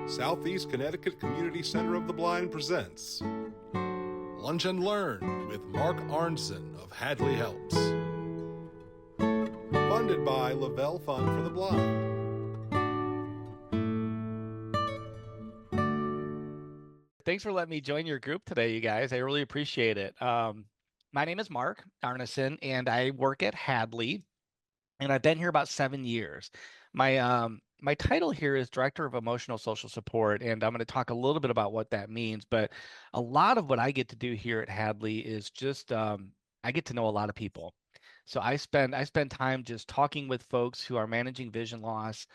Southeast Connecticut Community Center of the Blind presents Lunch and Learn with Marc Arneson of Hadley Helps. Funded by Lavelle Fund for the Blind. Thanks for letting me join your group today, you guys. I really appreciate it. My name is Marc Arneson, and I work at Hadley, and I've been here about 7 years. My title here is Director of Emotional Social Support, and I'm going to talk a little bit about what that means. But a lot of what I get to do here at Hadley is just I get to know a lot of people. So I spend time just talking with folks who are managing vision loss,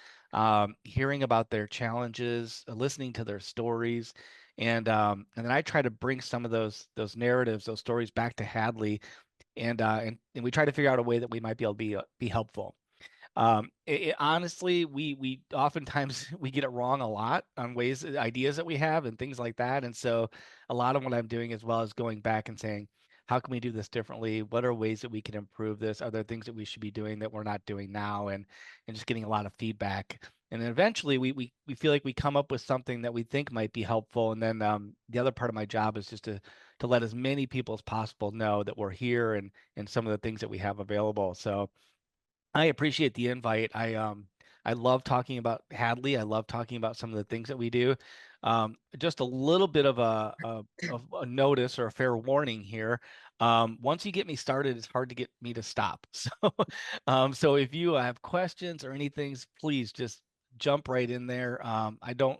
hearing about their challenges, listening to their stories, and then I try to bring some of those narratives, those stories back to Hadley, and we try to figure out a way that we might be able to be helpful. Honestly, we oftentimes we get it wrong a lot on ways, ideas that we have and things like that. And so a lot of what I'm doing as well is going back and saying, how can we do this differently? What are ways that we can improve this? Are there things that we should be doing that we're not doing now? And just getting a lot of feedback. And then eventually we feel like we come up with something that we think might be helpful. And then the other part of my job is just to let as many people as possible know that we're here and some of the things that we have available. So I appreciate the invite. I love talking about Hadley. I love talking about some of the things that we do. Just a little bit of a notice or a fair warning here. Once you get me started, it's hard to get me to stop. So if you have questions or anything, please just jump right in there. I don't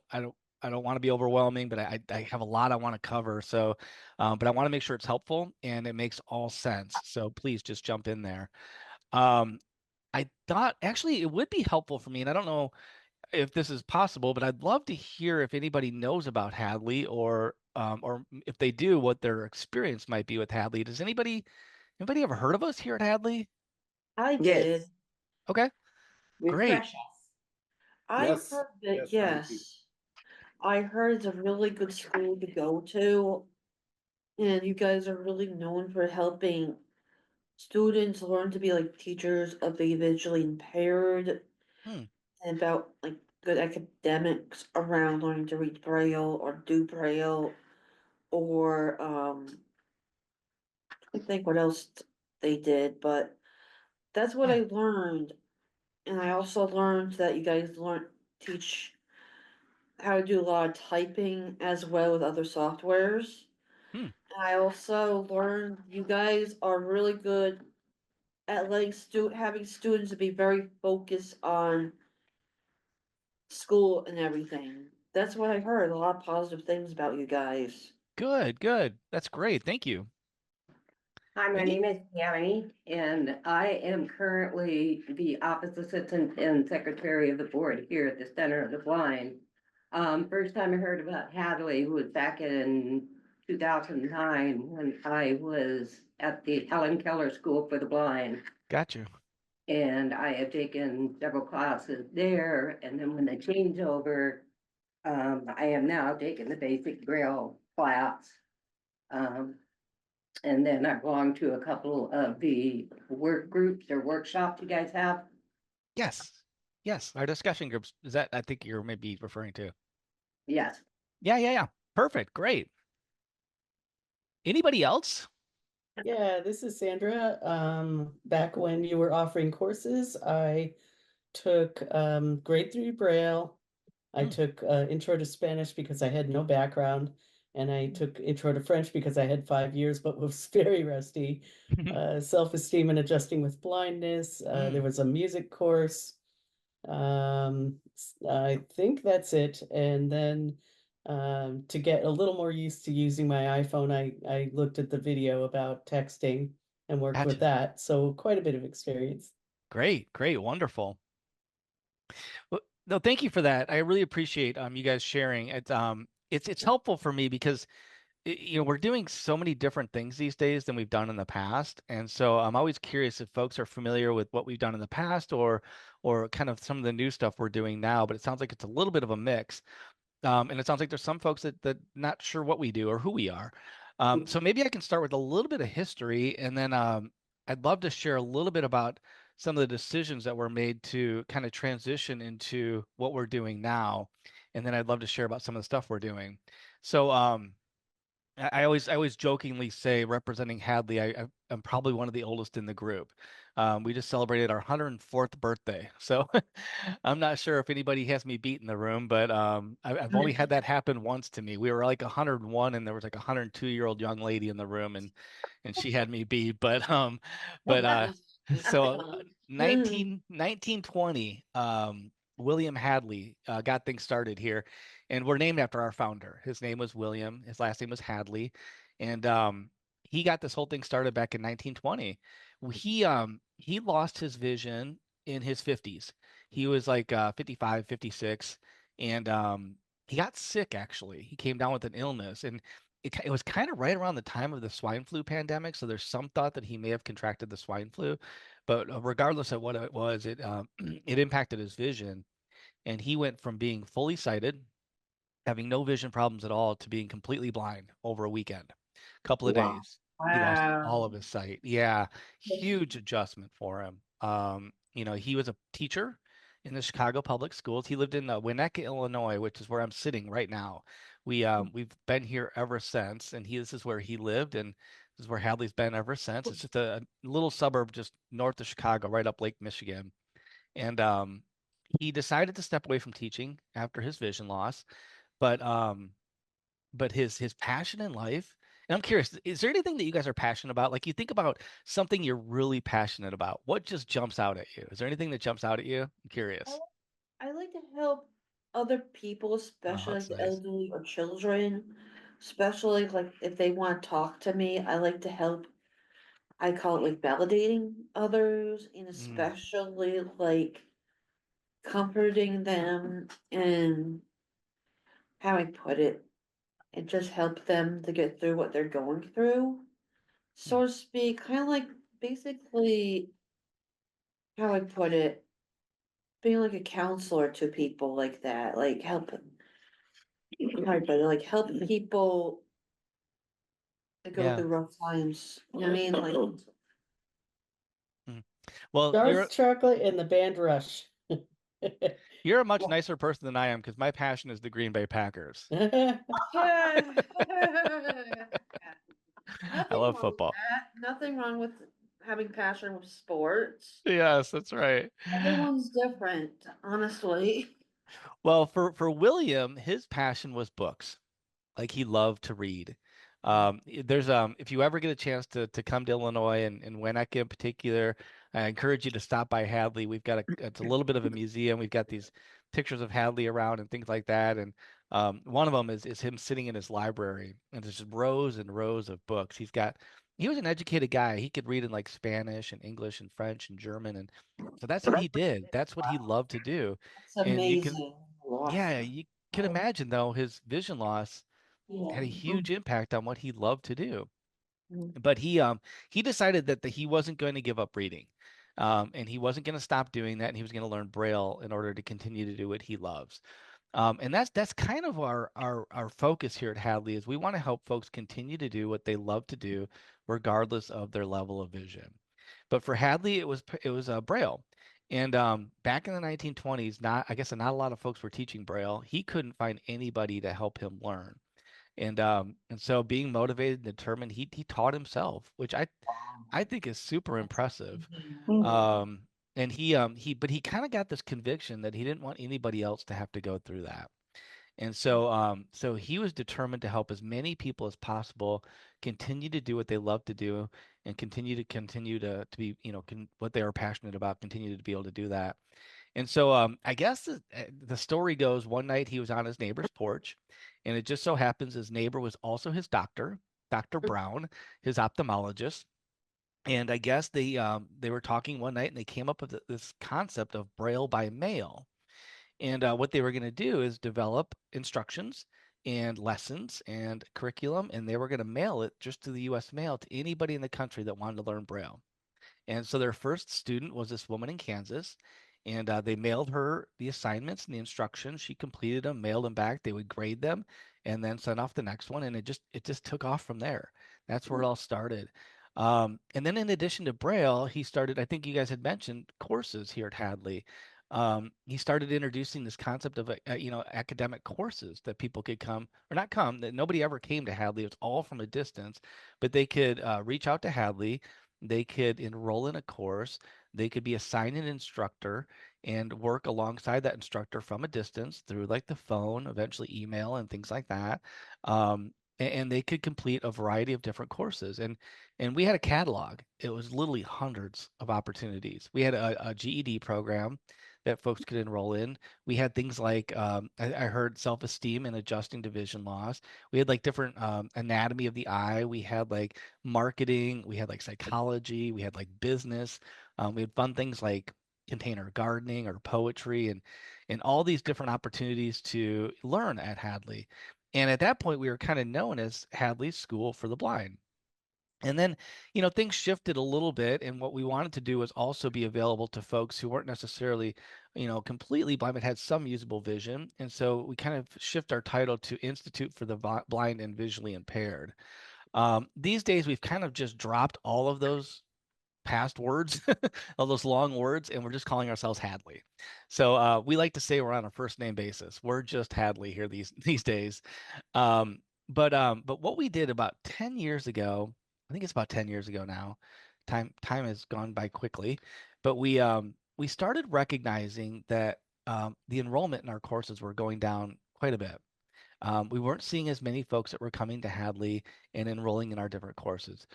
want to be overwhelming, but I have a lot I want to cover. So, but I want to make sure it's helpful and it makes all sense. So please just jump in there. Um, I thought actually it would be helpful for me, and I don't know if this is possible, but I'd love to hear if anybody knows about Hadley or if they do, what their experience might be with Hadley. Does anybody ever heard of us here at Hadley? I Yes. did. Okay, great. Refresh us. I Yes. heard that, Yes, thank you. I heard it's a really good school to go to. And you guys are really known for helping students learn to be like teachers of the visually impaired Hmm, and about like good academics around learning to read Braille or do Braille or I think what else they did, but that's what yeah. I learned. And I also learned that you guys teach how to do a lot of typing as well with other softwares. Hmm, I also learned you guys are really good at having students to be very focused on school and everything. That's what I heard. A lot of positive things about you guys. good, good. That's great. Thank you. Hi, my Any? name is Tammy, and I am currently the office assistant and secretary of the board here at the Center of the Blind. First time I heard about Hadley was back in 2009 when I was at the Helen Keller School for the Blind. Got you. And I have taken several classes there, and then when they changed over, I am now taking the basic Braille class. Um, and then I belong to a couple of the work groups or workshops you guys have. Yes, yes. Our discussion groups. Is that I think you're maybe referring to? Yes. Yeah, yeah, yeah. Perfect. Great. Anybody else? Yeah, this is Sandra. Back when you were offering courses, I took grade 3 Braille. I Hmm, took Intro to Spanish because I had no background, and I took Intro to French because I had 5 years but was very rusty. Self-esteem and adjusting with blindness. There hmm. was a music course. I think that's it. And then to get a little more used to using my iPhone, I looked at the video about texting and worked with Gotcha. that. So quite a bit of experience. Great, great, wonderful. Well, no, thank you for that. I really appreciate you guys sharing. It's helpful for me because we're doing so many different things these days than we've done in the past, and so I'm always curious if folks are familiar with what we've done in the past or kind of some of the new stuff we're doing now. But it sounds like it's a little bit of a mix, and it sounds like there's some folks that not sure what we do or who we are. So maybe I can start with a little bit of history, and then I'd love to share a little bit about some of the decisions that were made to kind of transition into what we're doing now. and then I'd love to share about some of the stuff we're doing. So I always jokingly say, representing Hadley, I'm probably one of the oldest in the group. We just celebrated our 104th birthday, so I'm not sure if anybody has me beat in the room, but I've only had that happen once to me. We were like 101, and there was like a 102-year-old young lady in the room, and she had me beat. But so Mm. 1920, William Hadley got things started here, and we're named after our founder. His name was William. His last name was Hadley, and he got this whole thing started back in 1920. He lost his vision in his 50s. He was like 55, 56, and he got sick actually. He came down with an illness, and it was kind of right around the time of the swine flu pandemic. So there's some thought that he may have contracted the swine flu, but regardless of what it was, it it impacted his vision, and he went from being fully sighted, having no vision problems at all, to being completely blind over a weekend, couple of Wow. days. He lost Wow. all of his sight. Yeah, huge adjustment for him. He was a teacher in the Chicago public schools. He lived in Winnetka, Illinois, which is where I'm sitting right now. We've been here ever since, and this is where he lived, and this is where Hadley's been ever since. It's just a little suburb just north of Chicago, right up Lake Michigan. And he decided to step away from teaching after his vision loss, but his passion in life, and I'm curious, is there anything that you guys are passionate about? Like, you think about something you're really passionate about, what just jumps out at you? Is there anything that jumps out at you? I'm curious. I like to help other people, Oh, especially like that's the nice. elderly or children, especially like if they want to talk to me. I like to help. I call it like validating others, and Mm, especially like comforting them and how I put it, and just help them to get through what they're going through, mm, so to speak. Kind of like basically how I put it, being like a counselor to people like that, like help. How I put it, like help people to go yeah. through rough times. You know what I mean? Like, Mm. Well, Darth Chocolate and the band Rush. you're a much nicer person than I am, because my passion is the Green Bay Packers. yeah. I Nothing love wrong with football. that. Nothing wrong with having passion with sports. Yes, that's right. Everyone's different, honestly. Well, for William, his passion was books. Like, he loved to read. There's if you ever get a chance to come to Illinois, and Winnetka in particular, I encourage you to stop by Hadley. It's a little bit of a museum. We've got these pictures of Hadley around and things like that. And one of them is him sitting in his library, and there's just rows and rows of books. He was an educated guy. He could read in like Spanish and English and French and German, and so that's what he did. That's what he loved to do. It's And amazing. yeah, you can imagine though, his vision loss had a huge impact on what he loved to do. But he decided that he wasn't going to give up reading. And he wasn't going to stop doing that, and he was going to learn Braille in order to continue to do what he loves. And that's kind of our focus here at Hadley, is we want to help folks continue to do what they love to do, regardless of their level of vision. But for Hadley, it was Braille. And back in the 1920s, not a lot of folks were teaching Braille. He couldn't find anybody to help him learn. And so, being motivated and determined, he taught himself, which I think is super impressive. Um, and but he kind of got this conviction that he didn't want anybody else to have to go through that. And so he was determined to help as many people as possible continue to do what they love to do, and continue to be, what they are passionate about, continue to be able to do that. And so I guess the story goes, one night he was on his neighbor's porch, and it just so happens his neighbor was also his doctor, Dr. Brown, his ophthalmologist. And I guess they were talking one night, and they came up with this concept of Braille by mail. And what they were going to do is develop instructions and lessons and curriculum, and they were going to mail it just to the U.S. mail to anybody in the country that wanted to learn Braille. And so their first student was this woman in Kansas, and they mailed her the assignments and the instructions. She completed them, mailed them back. They would grade them, and then send off the next one. And it just took off from there. That's where it all started. And then, in addition to Braille, he started, I think you guys had mentioned, courses here at Hadley. he started introducing this concept of academic courses that people could come or not come, that nobody ever came to Hadley. It's all from a distance, but they could reach out to Hadley. They could enroll in a course. They could be assigned an instructor and work alongside that instructor from a distance through like the phone, eventually email and things like that. And they could complete a variety of different courses. And we had a catalog. It was literally hundreds of opportunities. We had a GED program that folks could enroll in. We had things like I heard self-esteem and adjusting to vision loss. We had like different anatomy of the eye. We had like marketing. We had like psychology. We had like business. We had fun things like container gardening or poetry and all these different opportunities to learn at Hadley. And at that point, we were kind of known as Hadley's School for the Blind. And then, things shifted a little bit, and what we wanted to do was also be available to folks who weren't necessarily, completely blind, but had some usable vision. And so we kind of shift our title to Institute for the Blind and Visually Impaired. These days, we've kind of just dropped all of those past words, all those long words, and we're just calling ourselves Hadley. So we like to say we're on a first name basis. We're just Hadley here these days. But what we did about 10 years ago, I think it's about 10 years ago now. Time has gone by quickly, but we started recognizing that the enrollment in our courses were going down quite a bit. We weren't seeing as many folks that were coming to Hadley and enrolling in our different courses.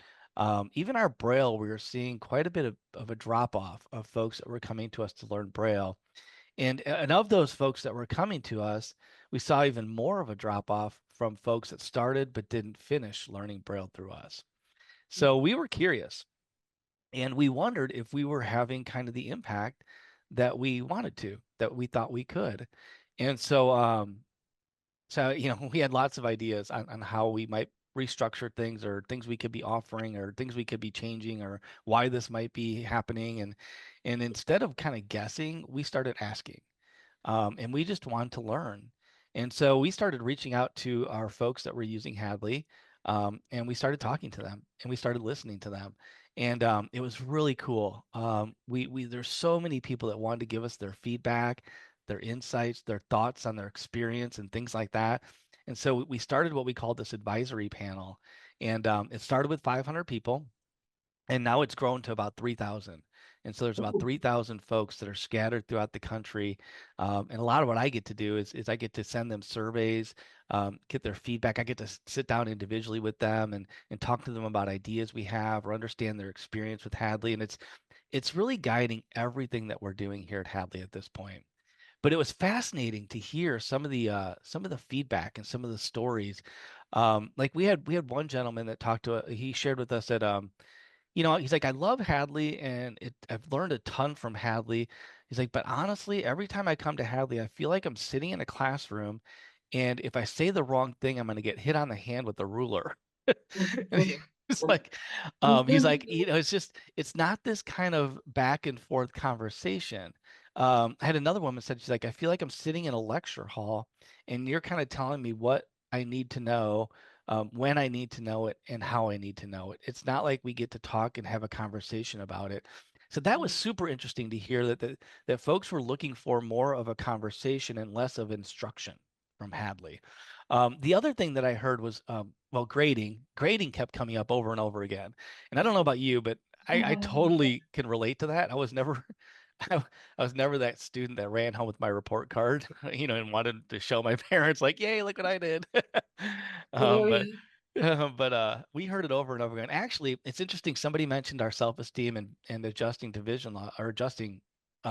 Even our Braille, we were seeing quite a bit of a drop off of folks that were coming to us to learn Braille. And of those folks that were coming to us, we saw even more of a drop off from folks that started but didn't finish learning Braille through us. So we were curious and we wondered if we were having kind of the impact that we wanted to, that we thought we could. And so, we had lots of ideas on how we might restructure things or things we could be offering or things we could be changing or why this might be happening. And instead of kind of guessing, we started asking. And we just wanted to learn. And so we started reaching out to our folks that were using Hadley, and we started talking to them and we started listening to them. And it was really cool. There's so many people that wanted to give us their feedback, their insights, their thoughts on their experience and things like that. And so we started what we called this advisory panel. And it started with 500 people, and now it's grown to about 3,000. And so there's about 3,000 folks that are scattered throughout the country. And a lot of what I get to do is I get to send them surveys, get their feedback. I get to sit down individually with them and talk to them about ideas we have or understand their experience with Hadley. And it's really guiding everything that we're doing here at Hadley at this point. But it was fascinating to hear some of the feedback and some of the stories. Like we had one gentleman that talked to he shared with us that he's like, I love Hadley and I've learned a ton from Hadley. He's like, but honestly, every time I come to Hadley, I feel like I'm sitting in a classroom, and if I say the wrong thing, I'm going to get hit on the hand with a ruler. And he's like, it's not this kind of back and forth conversation. I had another woman said, she's like, I feel like I'm sitting in a lecture hall and you're kind of telling me what I need to know, when I need to know it, and how I need to know it. It's not like we get to talk and have a conversation about it. So that was super interesting to hear that folks were looking for more of a conversation and less of instruction from Hadley. The other thing that I heard was, well, grading. Grading kept coming up over and over again. And I don't know about you, but I totally can relate to that. I was never I was never that student that ran home with my report card, and wanted to show my parents like, "Yay, look what I did." But Very. we heard it over and over again. Actually, it's interesting. Somebody mentioned our self-esteem and adjusting to vision law or adjusting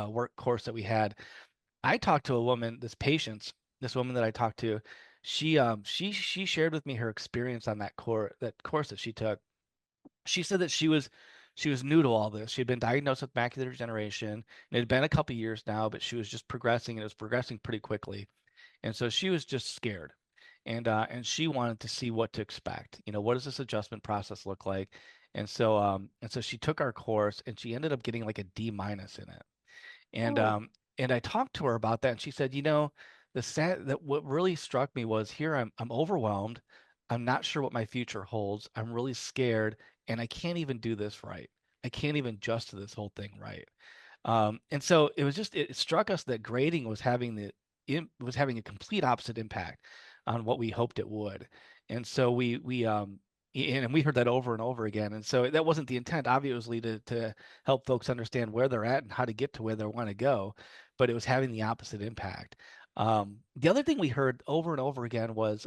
work course that we had. I talked to a woman, this woman that I talked to, she shared with me her experience on that course that she took. She said that she was new to all this. She had been diagnosed with macular degeneration, and it had been a couple years now, but she was just progressing, and it was progressing pretty quickly. And so she was just scared, and she wanted to see what to expect. What does this adjustment process look like? And so she took our course, and she ended up getting like a D- in it. And Oh, and I talked to her about that, and she said, that what really struck me was here I'm overwhelmed. I'm not sure what my future holds. I'm really scared, and I can't even do this right. I can't even adjust to this whole thing right. And so it struck us that grading was was having a complete opposite impact on what we hoped it would. And so and we heard that over and over again. And so that wasn't the intent, obviously, to help folks understand where they're at and how to get to where they want to go, but it was having the opposite impact. The other thing we heard over and over again was,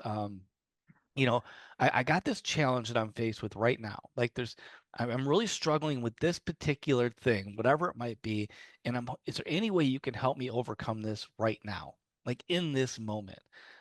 you know, I got this challenge that I'm faced with right now. Like I'm really struggling with this particular thing, whatever it might be. And is there any way you can help me overcome this right now? Like in this moment?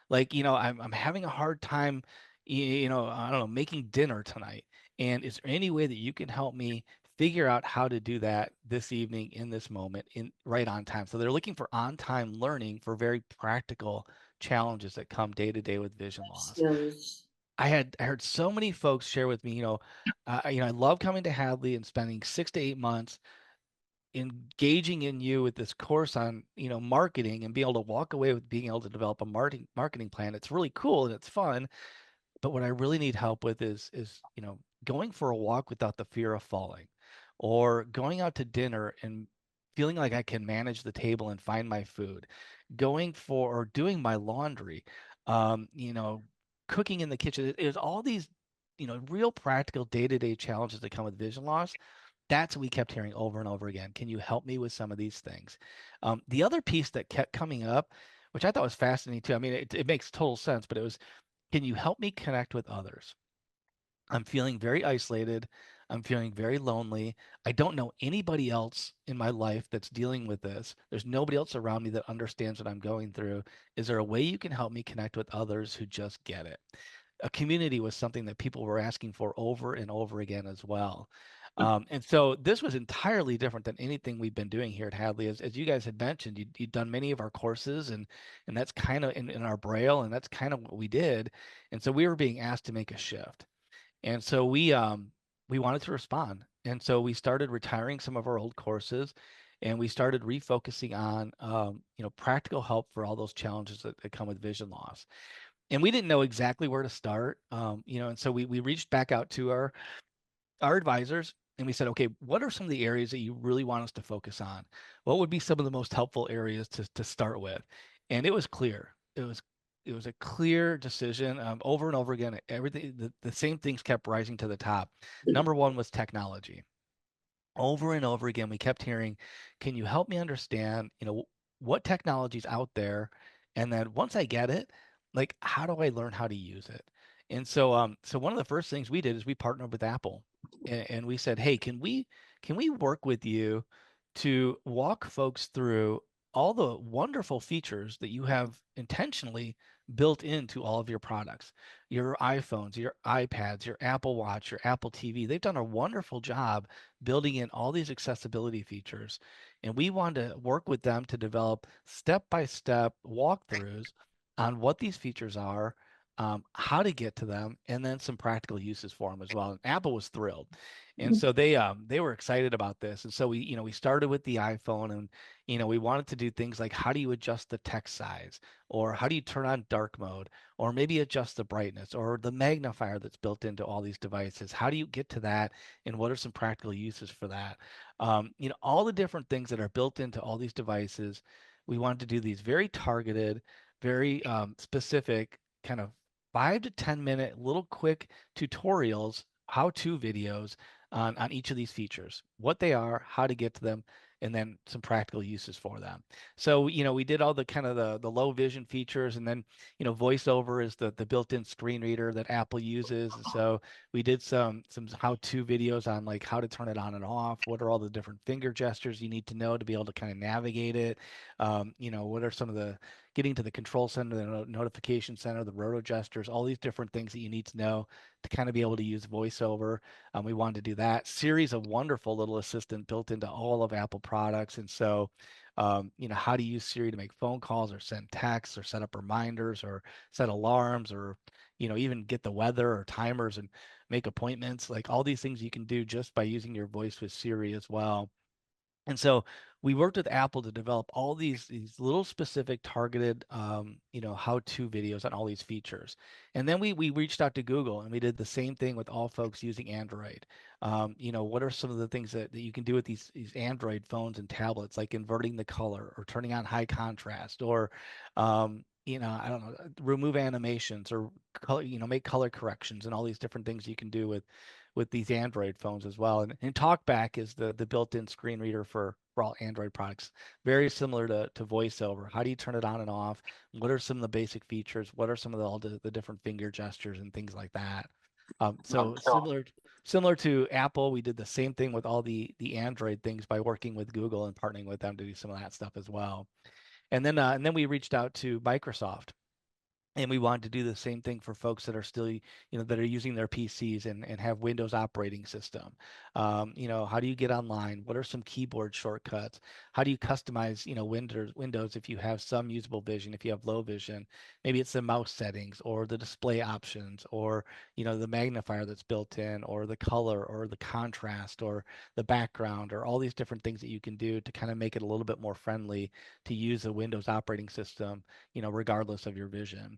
Like, I'm having a hard time, I don't know, making dinner tonight. And is there any way that you can help me figure out how to do that this evening in this moment in right on time? So they're looking for on-time learning for very practical challenges that come day to day with vision loss. Skills. I heard so many folks share with me, I love coming to Hadley and spending 6 to 8 months engaging in you with this course on, marketing and be able to walk away with being able to develop a marketing plan. It's really cool and it's fun. But what I really need help with is, going for a walk without the fear of falling, or going out to dinner and feeling like I can manage the table and find my food, going for or doing my laundry, um, you know, cooking in the kitchen. There's all these, real practical day-to-day challenges that come with vision loss. That's what we kept hearing over and over again. Can you help me with some of these things? The other piece that kept coming up, which I thought was fascinating too. I mean, it makes total sense, but it was, can you help me connect with others? I'm feeling very isolated. I'm feeling very lonely. I don't know anybody else in my life that's dealing with this. There's nobody else around me that understands what I'm going through. Is there a way you can help me connect with others who just get it? A community was something that people were asking for over and over again as well. And so this was entirely different than anything we've been doing here at Hadley. As you guys had mentioned, you'd done many of our courses, and that's kind of in our Braille, and that's kind of what we did. And so we were being asked to make a shift. And so we wanted to respond. And so we started retiring some of our old courses, and we started refocusing on practical help for all those challenges that come with vision loss. And we didn't know exactly where to start. And so we reached back out to our advisors and we said, okay, what are some of the areas that you really want us to focus on? What would be some of the most helpful areas to start with? And it was clear. It was a clear decision, over and over again. Everything, the same things kept rising to the top. Number one was technology. Over and over again, we kept hearing, can you help me understand, what technology's out there? And then once I get it, like, how do I learn how to use it? And so one of the first things we did is we partnered with Apple, and we said, hey, can we work with you to walk folks through all the wonderful features that you have intentionally built into all of your products, your iPhones, your iPads, your Apple Watch, your Apple TV. They've done a wonderful job building in all these accessibility features. And we wanted to work with them to develop step-by-step walkthroughs on what these features are, how to get to them, and then some practical uses for them as well. And Apple was thrilled. And so they were excited about this. And so we started with the iPhone, and we wanted to do things like, how do you adjust the text size, or how do you turn on dark mode, or maybe adjust the brightness or the magnifier that's built into all these devices. How do you get to that, and what are some practical uses for that? All the different things that are built into all these devices. We wanted to do these very targeted, very specific kind of 5 to 10 minute little quick tutorials, how-to videos on each of these features, what they are, how to get to them, and then some practical uses for them. So, we did all the kind of the low vision features, and then, VoiceOver is the built-in screen reader that Apple uses. And so we did some how-to videos on like how to turn it on and off, what are all the different finger gestures you need to know to be able to kind of navigate it. What are some of the getting to the control center, the notification center, the roto gestures, all these different things that you need to know to kind of be able to use VoiceOver. We wanted to do that. Siri's a wonderful little assistant built into all of Apple products. And so, how to use Siri to make phone calls or send texts or set up reminders or set alarms, or, even get the weather or timers and make appointments, like all these things you can do just by using your voice with Siri as well. And so we worked with Apple to develop all these little specific targeted how-to videos on all these features. And then we reached out to Google and we did the same thing with all folks using Android. What are some of the things that you can do with these Android phones and tablets, like inverting the color or turning on high contrast or I don't know, remove animations or color, make color corrections and all these different things you can do with these Android phones as well. And TalkBack is the built-in screen reader for all Android products, very similar to VoiceOver. How do you turn it on and off? What are some of the basic features? What are some of all the different finger gestures and things like that? So similar to Apple, we did the same thing with all the Android things by working with Google and partnering with them to do some of that stuff as well. And then we reached out to Microsoft and we wanted to do the same thing for folks that are still, that are using their PCs and have Windows operating system. How do you get online? What are some keyboard shortcuts? How do you customize, Windows if you have some usable vision, if you have low vision? Maybe it's the mouse settings or the display options or, the magnifier that's built in or the color or the contrast or the background or all these different things that you can do to kind of make it a little bit more friendly to use a Windows operating system, regardless of your vision.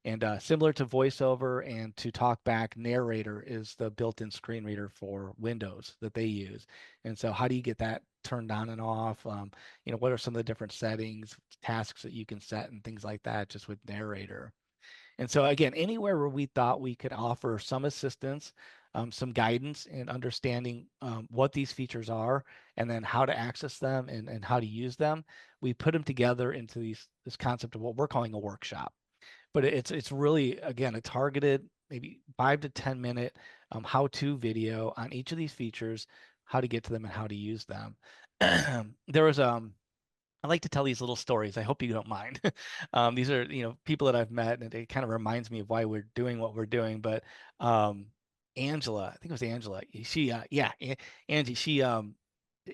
And similar to VoiceOver and to TalkBack, Narrator is the built-in screen reader for Windows that they use. And so how do you get that turned on and off? What are some of the different settings, tasks that you can set and things like that just with Narrator? And so again, anywhere where we thought we could offer some assistance, some guidance in understanding what these features are and then how to access them and how to use them, we put them together into this concept of what we're calling a workshop. But it's really, again, a targeted maybe 5 to 10 minute how-to video on each of these features, how to get to them and how to use them. There was I like to tell these little stories. I hope you don't mind. These are, people that I've met, and it kind of reminds me of why we're doing what we're doing. But Angela, I think it was Angela. Angie.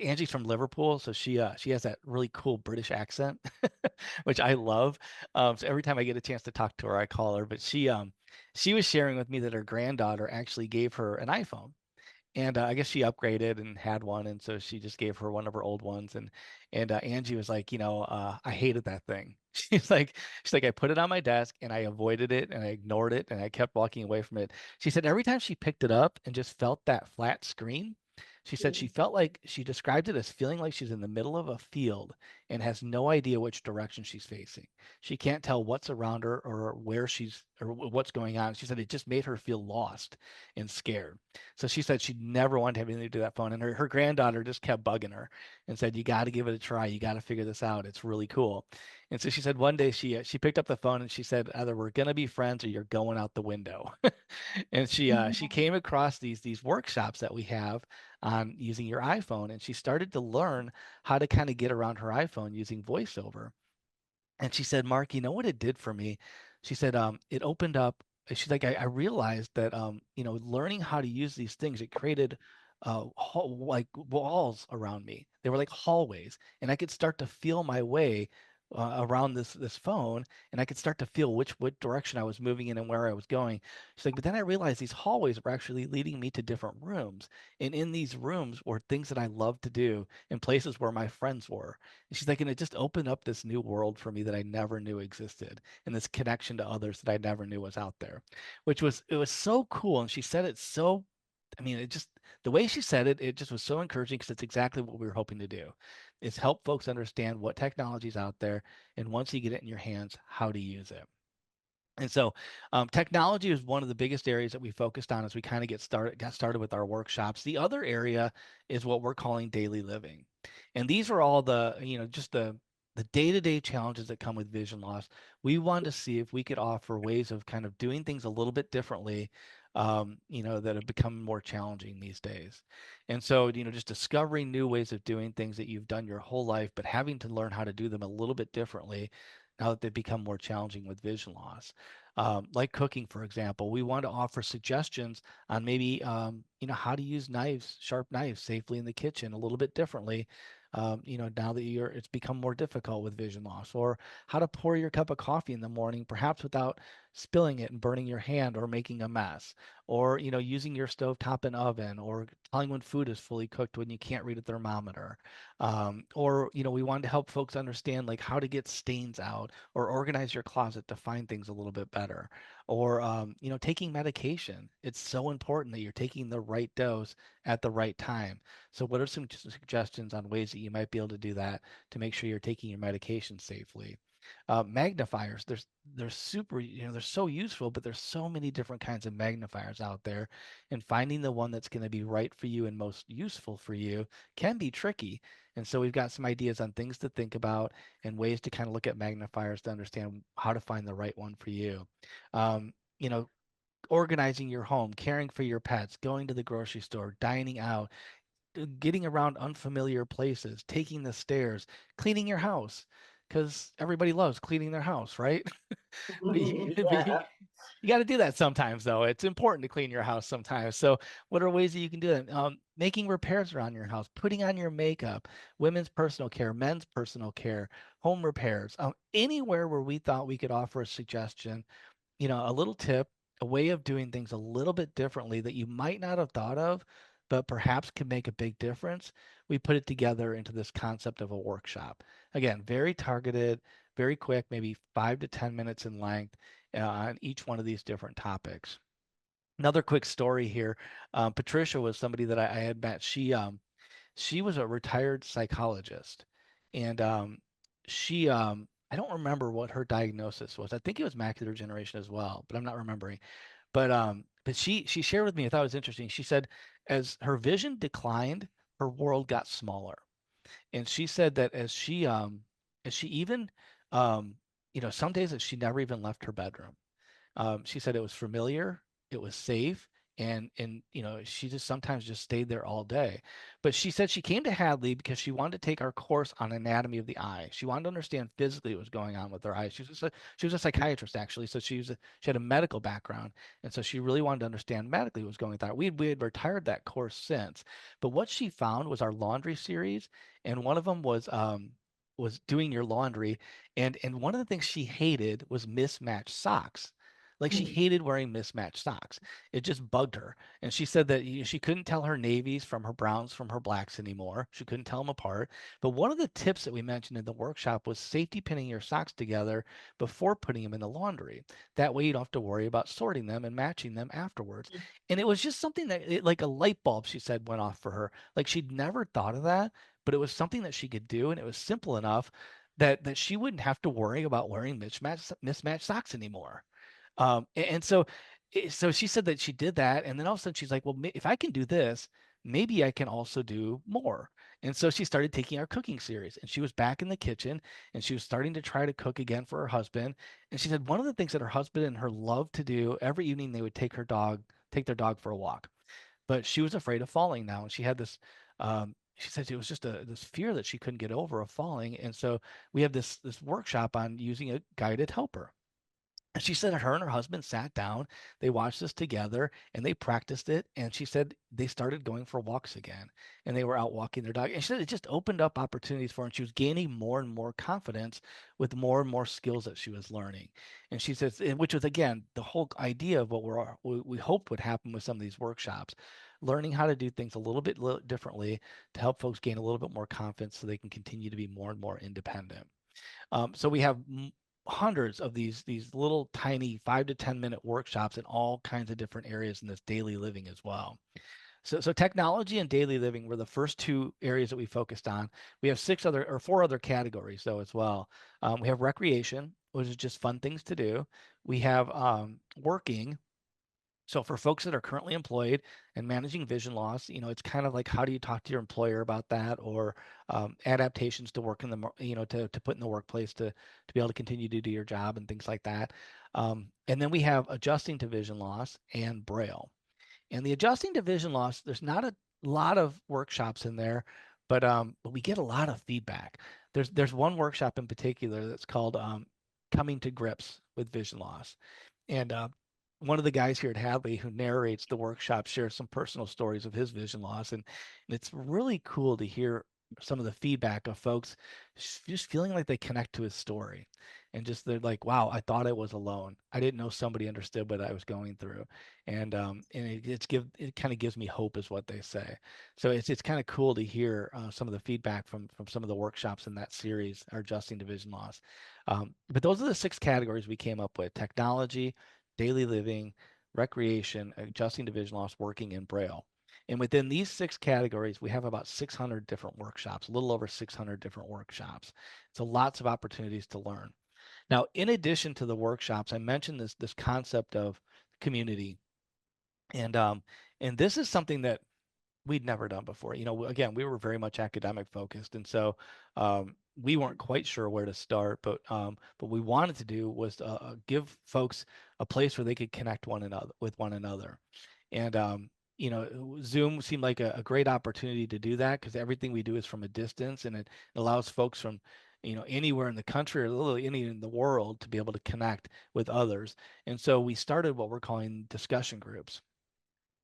Angie's from Liverpool, so she has that really cool British accent, which I love. So every time I get a chance to talk to her, I call her. But she was sharing with me that her granddaughter actually gave her an iPhone. And I guess she upgraded and had one, and so she just gave her one of her old ones. And Angie was like, I hated that thing. She's like, I put it on my desk and I avoided it and I ignored it and I kept walking away from it. She said every time she picked it up and just felt that flat screen, she said she felt like she described it as feeling like she's in the middle of a field and has no idea which direction she's facing. She can't tell what's around her or where she's or what's going on. She said it just made her feel lost and scared. So she said she never wanted to have anything to do with that phone. And her granddaughter just kept bugging her and said, you got to give it a try. You got to figure this out. It's really cool. And so she said one day she picked up the phone and she said, either we're going to be friends or you're going out the window. And she came across these workshops that we have on using your iPhone. And she started to learn how to kind of get around her iPhone using VoiceOver. And she said, Mark, you know what it did for me? She said, it opened up. She's like, I realized that, learning how to use these things, it created like walls around me. They were like hallways, and I could start to feel my way around this phone, and I could start to feel which direction I was moving in and where I was going. She's like, but then I realized these hallways were actually leading me to different rooms, and in these rooms were things that I loved to do, and places where my friends were. And she's like, and it just opened up this new world for me that I never knew existed, and this connection to others that I never knew was out there, it was so cool. And she said it so, I mean, it just the way she said it, it just was so encouraging because it's exactly what we were hoping to do, is help folks understand what technology is out there, and once you get it in your hands, how to use it. And so technology is one of the biggest areas that we focused on as we kind of got started with our workshops. The other area is what we're calling daily living. And these are all just the day-to-day challenges that come with vision loss. We wanted to see if we could offer ways of kind of doing things a little bit differently, that have become more challenging these days. And so, just discovering new ways of doing things that you've done your whole life, but having to learn how to do them a little bit differently now that they've become more challenging with vision loss. Like cooking, for example, we want to offer suggestions on maybe, how to use sharp knives safely in the kitchen a little bit differently. Now that it's become more difficult with vision loss, or how to pour your cup of coffee in the morning, perhaps without spilling it and burning your hand or making a mess, or using your stovetop and oven, or telling when food is fully cooked when you can't read a thermometer. Or we wanted to help folks understand like how to get stains out or organize your closet to find things a little bit better. Or taking medication. It's so important that you're taking the right dose at the right time. So what are some suggestions on ways that you might be able to do that to make sure you're taking your medication safely? Magnifiers, they're super, they're so useful, but there's so many different kinds of magnifiers out there, and finding the one that's going to be right for you and most useful for you can be tricky. And so we've got some ideas on things to think about and ways to kind of look at magnifiers to understand how to find the right one for you. Um, you know, Organizing your home, caring for your pets, going to the grocery store, dining out, getting around unfamiliar places, taking the stairs, cleaning your house, because everybody loves cleaning their house, right? But you Yeah. got to do that sometimes, though. It's important to clean your house sometimes. So, what are ways that you can do that? Making repairs around your house, putting on your makeup, women's personal care, men's personal care, home repairs, anywhere where we thought we could offer a suggestion, a little tip, a way of doing things a little bit differently that you might not have thought of, but perhaps can make a big difference. We put it together into this concept of a workshop. Again, very targeted, very quick, maybe 5 to 10 minutes in length on each one of these different topics. Another quick story here. Patricia was somebody that I had met. She was a retired psychologist, and she I don't remember what her diagnosis was. I think it was macular degeneration as well, but I'm not remembering. But she shared with me, I thought it was interesting. She said as her vision declined, her world got smaller. And she said that as she even some days that she never even left her bedroom. She said it was familiar, it was safe, and she just sometimes just stayed there all day. But she said she came to Hadley because she wanted to take our course on anatomy of the eye. She wanted to understand physically what was going on with her eyes. She was a psychiatrist actually, so she had a medical background, and so she really wanted to understand medically what was going on. We had retired that course since, but what she found was our laundry series, and one of them was doing your laundry, and one of the things she hated was mismatched socks. Like she hated wearing mismatched socks. It just bugged her. And she said that she couldn't tell her navies from her browns from her blacks anymore. She couldn't tell them apart. But one of the tips that we mentioned in the workshop was safety pinning your socks together before putting them in the laundry. That way you don't have to worry about sorting them and matching them afterwards. And it was just something like a light bulb, she said, went off for her. Like she'd never thought of that, but it was something that she could do. And it was simple enough that she wouldn't have to worry about wearing mismatched socks anymore. And so she said that she did that, and then all of a sudden she's like, well, if I can do this, maybe I can also do more. And so she started taking our cooking series, and she was back in the kitchen, and she was starting to try to cook again for her husband. And she said one of the things that her husband and her loved to do every evening, they would take their dog for a walk. But she was afraid of falling now, and she had this. She said it was just this fear that she couldn't get over of falling, and so we have this workshop on using a guided helper. And she said her and her husband sat down, they watched this together, and they practiced it. And she said they started going for walks again, and they were out walking their dog. And she said it just opened up opportunities for her, and she was gaining more and more confidence with more and more skills that she was learning. And she says, which was again the whole idea of what we hope would happen with some of these workshops, learning how to do things a little bit differently to help folks gain a little bit more confidence so they can continue to be more and more independent. So we have hundreds of these little tiny 5 to 10 minute workshops in all kinds of different areas in this daily living as well. So technology and daily living were the first two areas that we focused on. We have four other categories though as well. We have recreation, which is just fun things to do. We have working. So for folks that are currently employed and managing vision loss, it's kind of like how do you talk to your employer about that, or adaptations to work in to put in the workplace to be able to continue to do your job and things like that. And then we have adjusting to vision loss and Braille. And the adjusting to vision loss, there's not a lot of workshops in there, but we get a lot of feedback. There's one workshop in particular that's called coming to grips with vision loss. And one of the guys here at Hadley who narrates the workshop shares some personal stories of his vision loss. And it's really cool to hear some of the feedback of folks just feeling like they connect to his story. and just they're like, wow, I thought I was alone. I didn't know somebody understood what I was going through. And it kind of gives me hope is what they say. So it's kind of cool to hear some of the feedback from some of the workshops in that series, our adjusting to vision loss. But those are the 6 categories we came up with: technology, daily living, recreation, adjusting to vision loss, working, in Braille. And within these 6 categories, we have about 600 different workshops, a little over 600 different workshops. So lots of opportunities to learn. Now, in addition to the workshops, I mentioned this concept of community, and this is something that we'd never done before. Again, we were very much academic focused, and so we weren't quite sure where to start. But what we wanted to do was give folks a place where they could connect with one another. And Zoom seemed like a great opportunity to do that, because everything we do is from a distance, and it allows folks from anywhere in the country or literally any in the world to be able to connect with others. And so we started what we're calling discussion groups.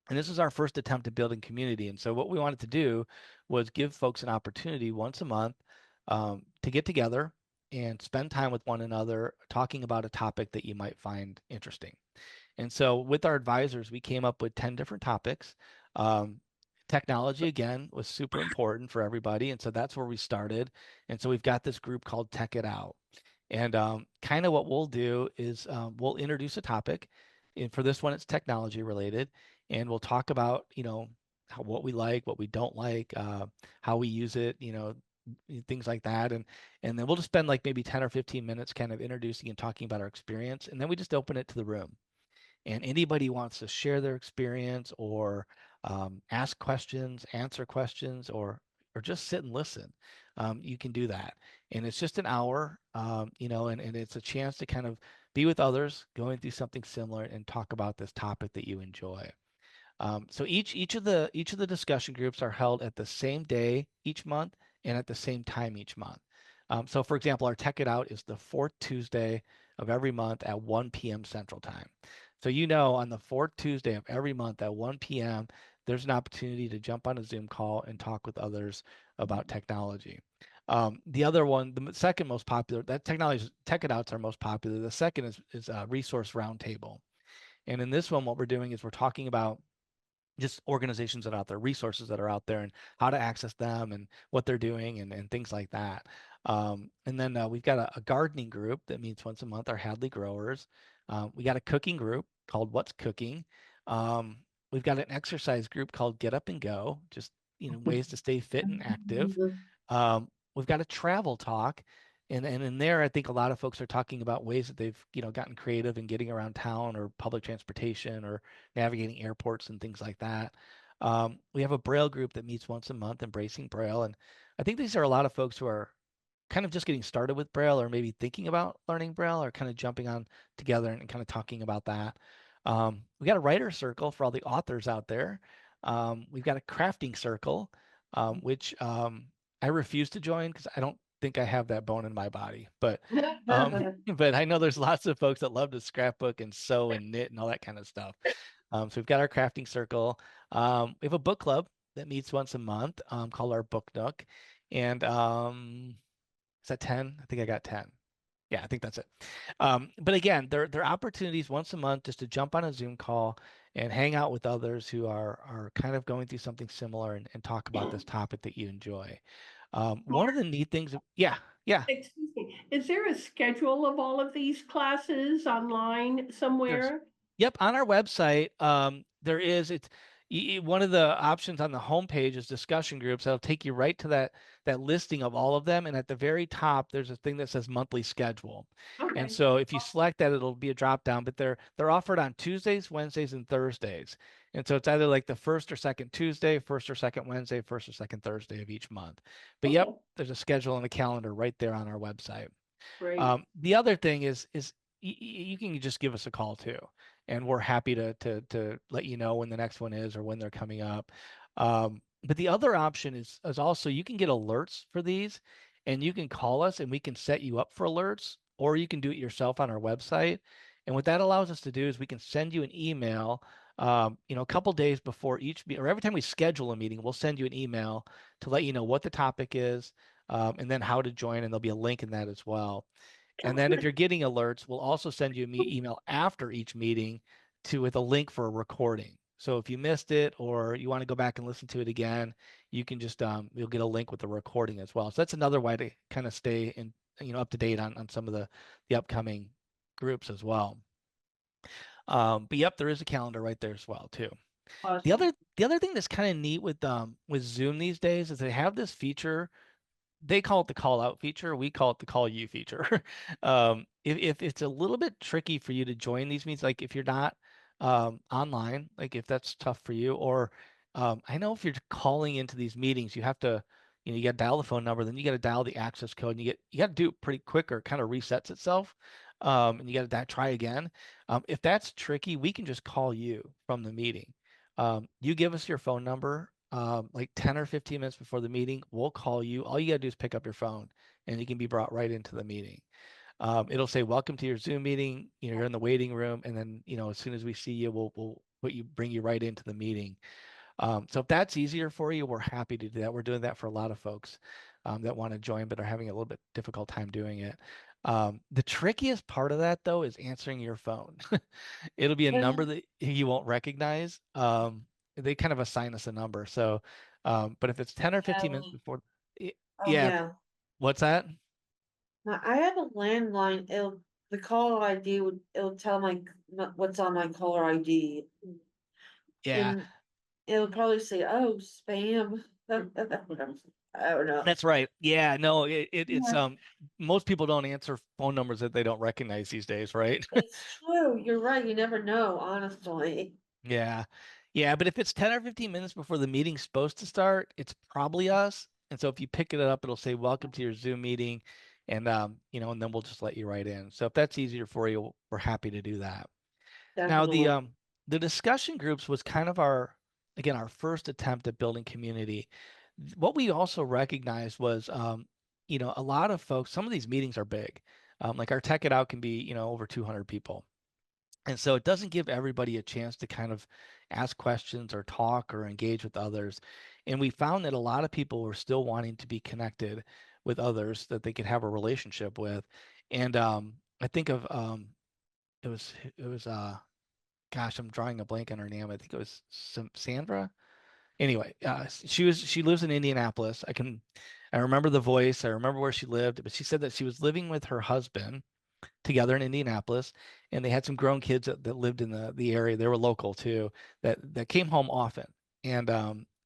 And this is our first attempt at building community. And so what we wanted to do was give folks an opportunity once a month to get together and spend time with one another, talking about a topic that you might find interesting. And so with our advisors, we came up with 10 different topics. Technology, again, was super important for everybody. And so that's where we started. And so we've got this group called Tech It Out. And kind of what we'll do is we'll introduce a topic. And for this one, it's technology related. And we'll talk about, what we like, what we don't like, how we use it, things like that. And then we'll just spend like maybe 10 or 15 minutes kind of introducing and talking about our experience. And then we just open it to the room. And anybody wants to share their experience or ask questions, answer questions, or just sit and listen, you can do that. And it's just an hour, and it's a chance to kind of be with others going through something similar and talk about this topic that you enjoy. So each of the discussion groups are held at the same day each month and at the same time each month. So for example, our Tech It Out is the 4th Tuesday of every month at 1 p.m. Central Time. So on the 4th Tuesday of every month at 1 p.m., there's an opportunity to jump on a Zoom call and talk with others about technology. The other one, the second most popular, that technology, Tech It Out's are most popular. The second is a resource roundtable. And in this one, what we're doing is we're talking about just organizations that are out there, resources that are out there, and how to access them and what they're doing and things like that. And then we've got a gardening group that meets once a month, our Hadley growers. We got a cooking group called What's Cooking. We've got an exercise group called Get Up and Go, just ways to stay fit and active. We've got a travel talk. And in there, I think a lot of folks are talking about ways that they've, gotten creative in getting around town or public transportation or navigating airports and things like that. We have a Braille group that meets once a month, Embracing Braille. And I think these are a lot of folks who are kind of just getting started with Braille or maybe thinking about learning Braille or kind of jumping on together and kind of talking about that. We got a writer circle for all the authors out there. We've got a crafting circle, which I refuse to join because I don't think I have that bone in my body. But but I know there's lots of folks that love to scrapbook and sew and knit and all that kind of stuff. So we've got our crafting circle. We have a book club that meets once a month called our Book Nook. And is that 10? I think I got 10. Yeah, I think that's it. But again, there are opportunities once a month just to jump on a Zoom call and hang out with others who are kind of going through something similar and talk about this topic that you enjoy. One of the neat things, yeah. Excuse me, is there a schedule of all of these classes online somewhere? Yep, on our website, there is. One of the options on the homepage is discussion groups. That'll take you right to that listing of all of them, and at the very top, there's a thing that says monthly schedule. And Okay, so if you select that, it'll be a drop down. But they're offered on Tuesdays, Wednesdays, and Thursdays. And so it's either like the first or second Tuesday, first or second Wednesday, first or second Thursday of each month. But yep, okay, there's a schedule and a calendar right there on our website. great. The other thing is you can just give us a call too, and we're happy to let you know when the next one is or when they're coming up. But the other option is also you can get alerts for these, and you can call us and we can set you up for alerts, or you can do it yourself on our website. And what that allows us to do is we can send you an email, a couple days before or every time we schedule a meeting, we'll send you an email to let you know what the topic is, and then how to join, and there'll be a link in that as well. And then if you're getting alerts, we'll also send you an email after each meeting with a link for a recording. So if you missed it or you want to go back and listen to it again, you can just you'll get a link with the recording as well. So that's another way to kind of stay in, up to date on some of the upcoming groups as well. But yep, there is a calendar right there as well too. The Awesome. other thing that's kind of neat with Zoom these days is they have this feature. They call it the call out feature. We call it the call you feature. If it's a little bit tricky for you to join these meetings, like if you're not online, like if that's tough for you, or I know if you're calling into these meetings, you have to, you got to dial the phone number, then you got to dial the access code, and you got to do it pretty quick or it kind of resets itself, and you got to try again. If that's tricky, we can just call you from the meeting. You give us your phone number like 10 or 15 minutes before the meeting, we'll call you. All you got to do is pick up your phone and you can be brought right into the meeting. It'll say, welcome to your Zoom meeting. You're in the waiting room. And then, as soon as we see you, we'll bring you right into the meeting. So if that's easier for you, we're happy to do that. We're doing that for a lot of folks that want to join, but are having a little bit difficult time doing it. The trickiest part of that though is answering your phone. It'll be a number that you won't recognize. They kind of assign us a number. So, but if it's 10 or 15 minutes before, Oh, yeah, yeah. what's that? Now, I have a landline, the caller ID it'll tell what's on my caller ID. Yeah, And it'll probably say, oh, spam. I don't know. that's right. Yeah, no, it's Yeah. most people don't answer phone numbers that they don't recognize these days, right? It's true, you're right, you never know, honestly. Yeah. Yeah, but if it's 10 or 15 minutes before the meeting's supposed to start, it's probably us. And so if you pick it up, it'll say, welcome to your Zoom meeting. And, and then we'll just let you right in. So if that's easier for you, we're happy to do that. Now, Definitely. the discussion groups was kind of our first attempt at building community. What we also recognized was, a lot of folks, some of these meetings are big. Like our Tech It Out can be, over 200 people. And so it doesn't give everybody a chance to kind of ask questions or talk or engage with others. And we found that a lot of people were still wanting to be connected with others that they could have a relationship with. And I think of it was gosh, I'm drawing a blank on her name. I think it was Sandra. Anyway, she lives in Indianapolis. I remember the voice. I remember where she lived, but she said that she was living with her husband together in Indianapolis, and they had some grown kids that lived in the area. They were local too, that came home often.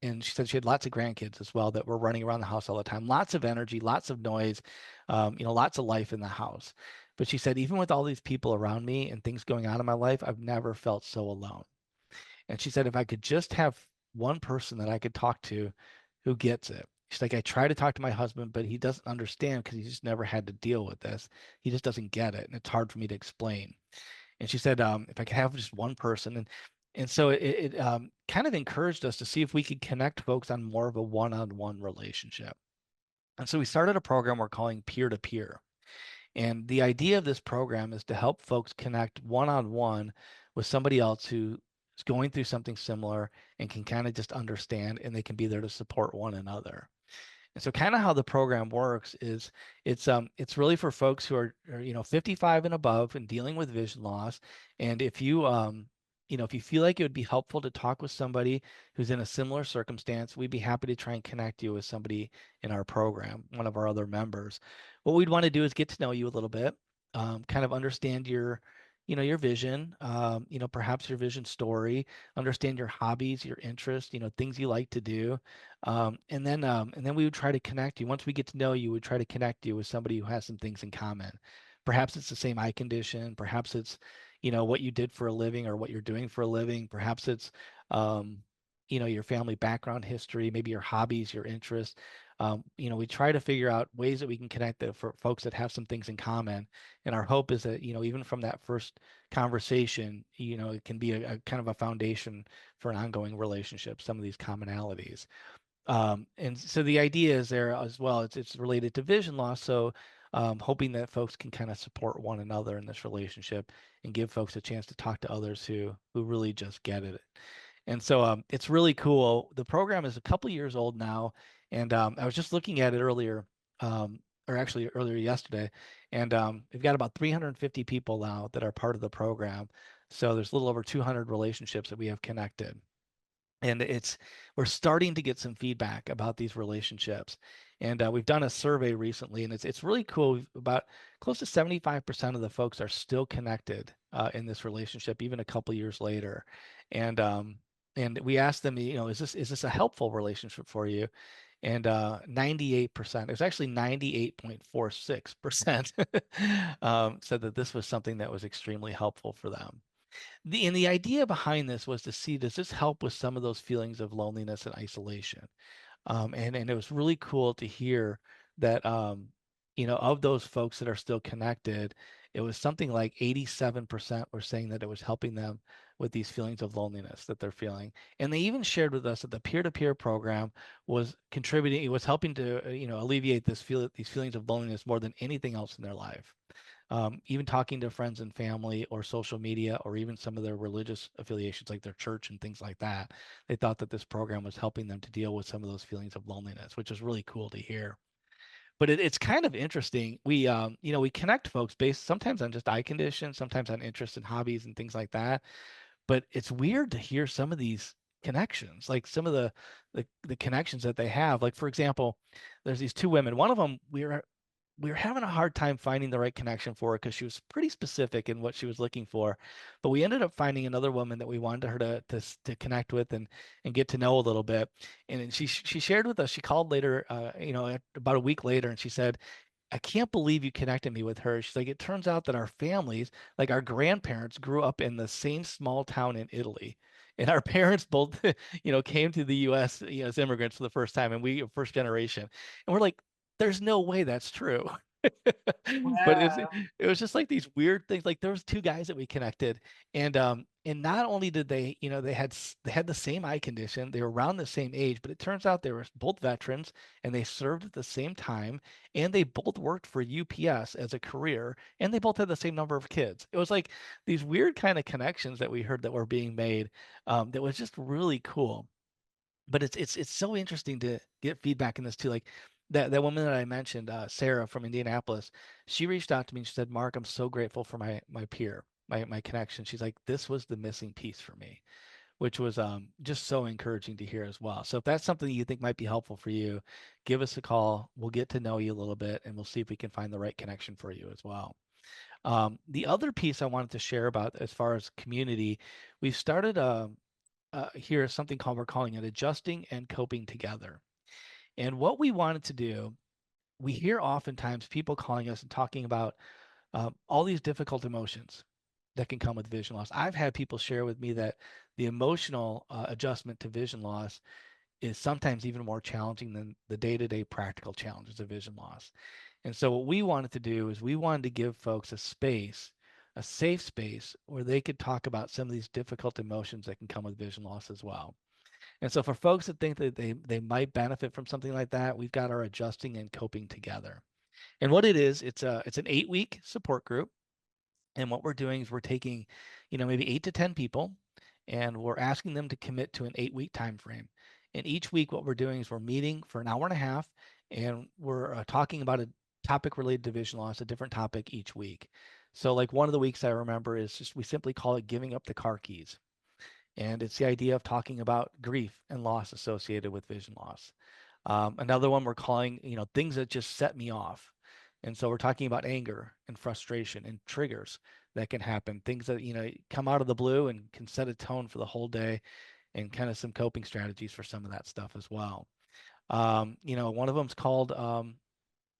And she said she had lots of grandkids as well that were running around the house all the time. Lots of energy, lots of noise, lots of life in the house. But she said, even with all these people around me and things going on in my life, I've never felt so alone. And she said, if I could just have one person that I could talk to who gets it. She's like, I try to talk to my husband, but he doesn't understand because he's just never had to deal with this. He just doesn't get it. And it's hard for me to explain. And she said, if I could have just one person. And so it kind of encouraged us to see if we could connect folks on more of a one-on-one relationship. And so we started a program we're calling Peer to Peer. And the idea of this program is to help folks connect one-on-one with somebody else who is going through something similar and can kind of just understand, and they can be there to support one another. And so kind of how the program works is it's really for folks who are 55 and above and dealing with vision loss. And if if you feel like it would be helpful to talk with somebody who's in a similar circumstance, we'd be happy to try and connect you with somebody in our program, one of our other members. What we'd want to do is get to know you a little bit, kind of understand your vision, perhaps your vision story, understand your hobbies, your interests, things you like to do. And then we would try to connect you. Once we get to know you, we'd try to connect you with somebody who has some things in common. Perhaps it's the same eye condition. Perhaps it's, what you did for a living or what you're doing for a living. Perhaps it's, your family background history, maybe your hobbies, your interests. We try to figure out ways that we can connect for folks that have some things in common. And our hope is that, even from that first conversation, it can be a kind of a foundation for an ongoing relationship, some of these commonalities. And so the idea is there as well, it's related to vision loss. So hoping that folks can kind of support one another in this relationship and give folks a chance to talk to others who really just get it. And so it's really cool. The program is a couple years old now, and I was just looking at it earlier, or actually earlier yesterday, And we've got about 350 people now that are part of the program. So there's a little over 200 relationships that we have connected. And we're starting to get some feedback about these relationships. And we've done a survey recently, and it's really cool. About close to 75% of the folks are still connected in this relationship, even a couple years later. And we asked them, is this a helpful relationship for you? And 98%, it was actually 98.46% said that this was something that was extremely helpful for them. The idea behind this was to see, does this help with some of those feelings of loneliness and isolation? And it was really cool to hear that, of those folks that are still connected, it was something like 87% were saying that it was helping them with these feelings of loneliness that they're feeling. And they even shared with us that the peer-to-peer program was contributing, it was helping to, alleviate these feelings of loneliness more than anything else in their life. Even talking to friends and family or social media or even some of their religious affiliations like their church and things like that, they thought that this program was helping them to deal with some of those feelings of loneliness, which is really cool to hear. But it's kind of interesting. We connect folks based sometimes on just eye conditions, sometimes on interests and hobbies and things like that. But it's weird to hear some of these connections, like some of the connections that they have. Like, for example, there's these two women. One of them, we were having a hard time finding the right connection for her because she was pretty specific in what she was looking for. But we ended up finding another woman that we wanted her to connect with and get to know a little bit. And she shared with us, she called later, about a week later, and she said, I can't believe you connected me with her. She's like, it turns out that our families, like our grandparents, grew up in the same small town in Italy. And our parents both, came to the US, as immigrants for the first time, and we first generation. And we're like, there's no way that's true. But it was just like these weird things. Like there was two guys that we connected, and not only did they, they had the same eye condition, they were around the same age, but it turns out they were both veterans and they served at the same time, and they both worked for UPS as a career, and they both had the same number of kids. It was like these weird kind of connections that we heard that were being made, that was just really cool. But it's so interesting to get feedback in this too. Like that woman that I mentioned, Sarah from Indianapolis, she reached out to me and she said, Mark, I'm so grateful for my peer, my connection. She's like, this was the missing piece for me, which was just so encouraging to hear as well. So if that's something that you think might be helpful for you, give us a call. We'll get to know you a little bit and we'll see if we can find the right connection for you as well. The other piece I wanted to share about as far as community, we've started here something called, we're calling it adjusting and coping together. And what we wanted to do, we hear oftentimes people calling us and talking about all these difficult emotions that can come with vision loss. I've had people share with me that the emotional adjustment to vision loss is sometimes even more challenging than the day-to-day practical challenges of vision loss. And so what we wanted to do is we wanted to give folks a space, a safe space where they could talk about some of these difficult emotions that can come with vision loss as well. And so for folks that think that they might benefit from something like that, we've got our adjusting and coping together. And what it is, it's an 8-week support group. And what we're doing is we're taking, maybe 8 to 10 people, and we're asking them to commit to an 8-week time frame. And each week, what we're doing is we're meeting for an hour and a half, and we're talking about a topic related to vision loss, a different topic each week. So, like one of the weeks I remember is just we simply call it giving up the car keys, and it's the idea of talking about grief and loss associated with vision loss. Another one we're calling, things that just set me off. And so we're talking about anger and frustration and triggers that can happen, things that, come out of the blue and can set a tone for the whole day, and kind of some coping strategies for some of that stuff as well. One of them's called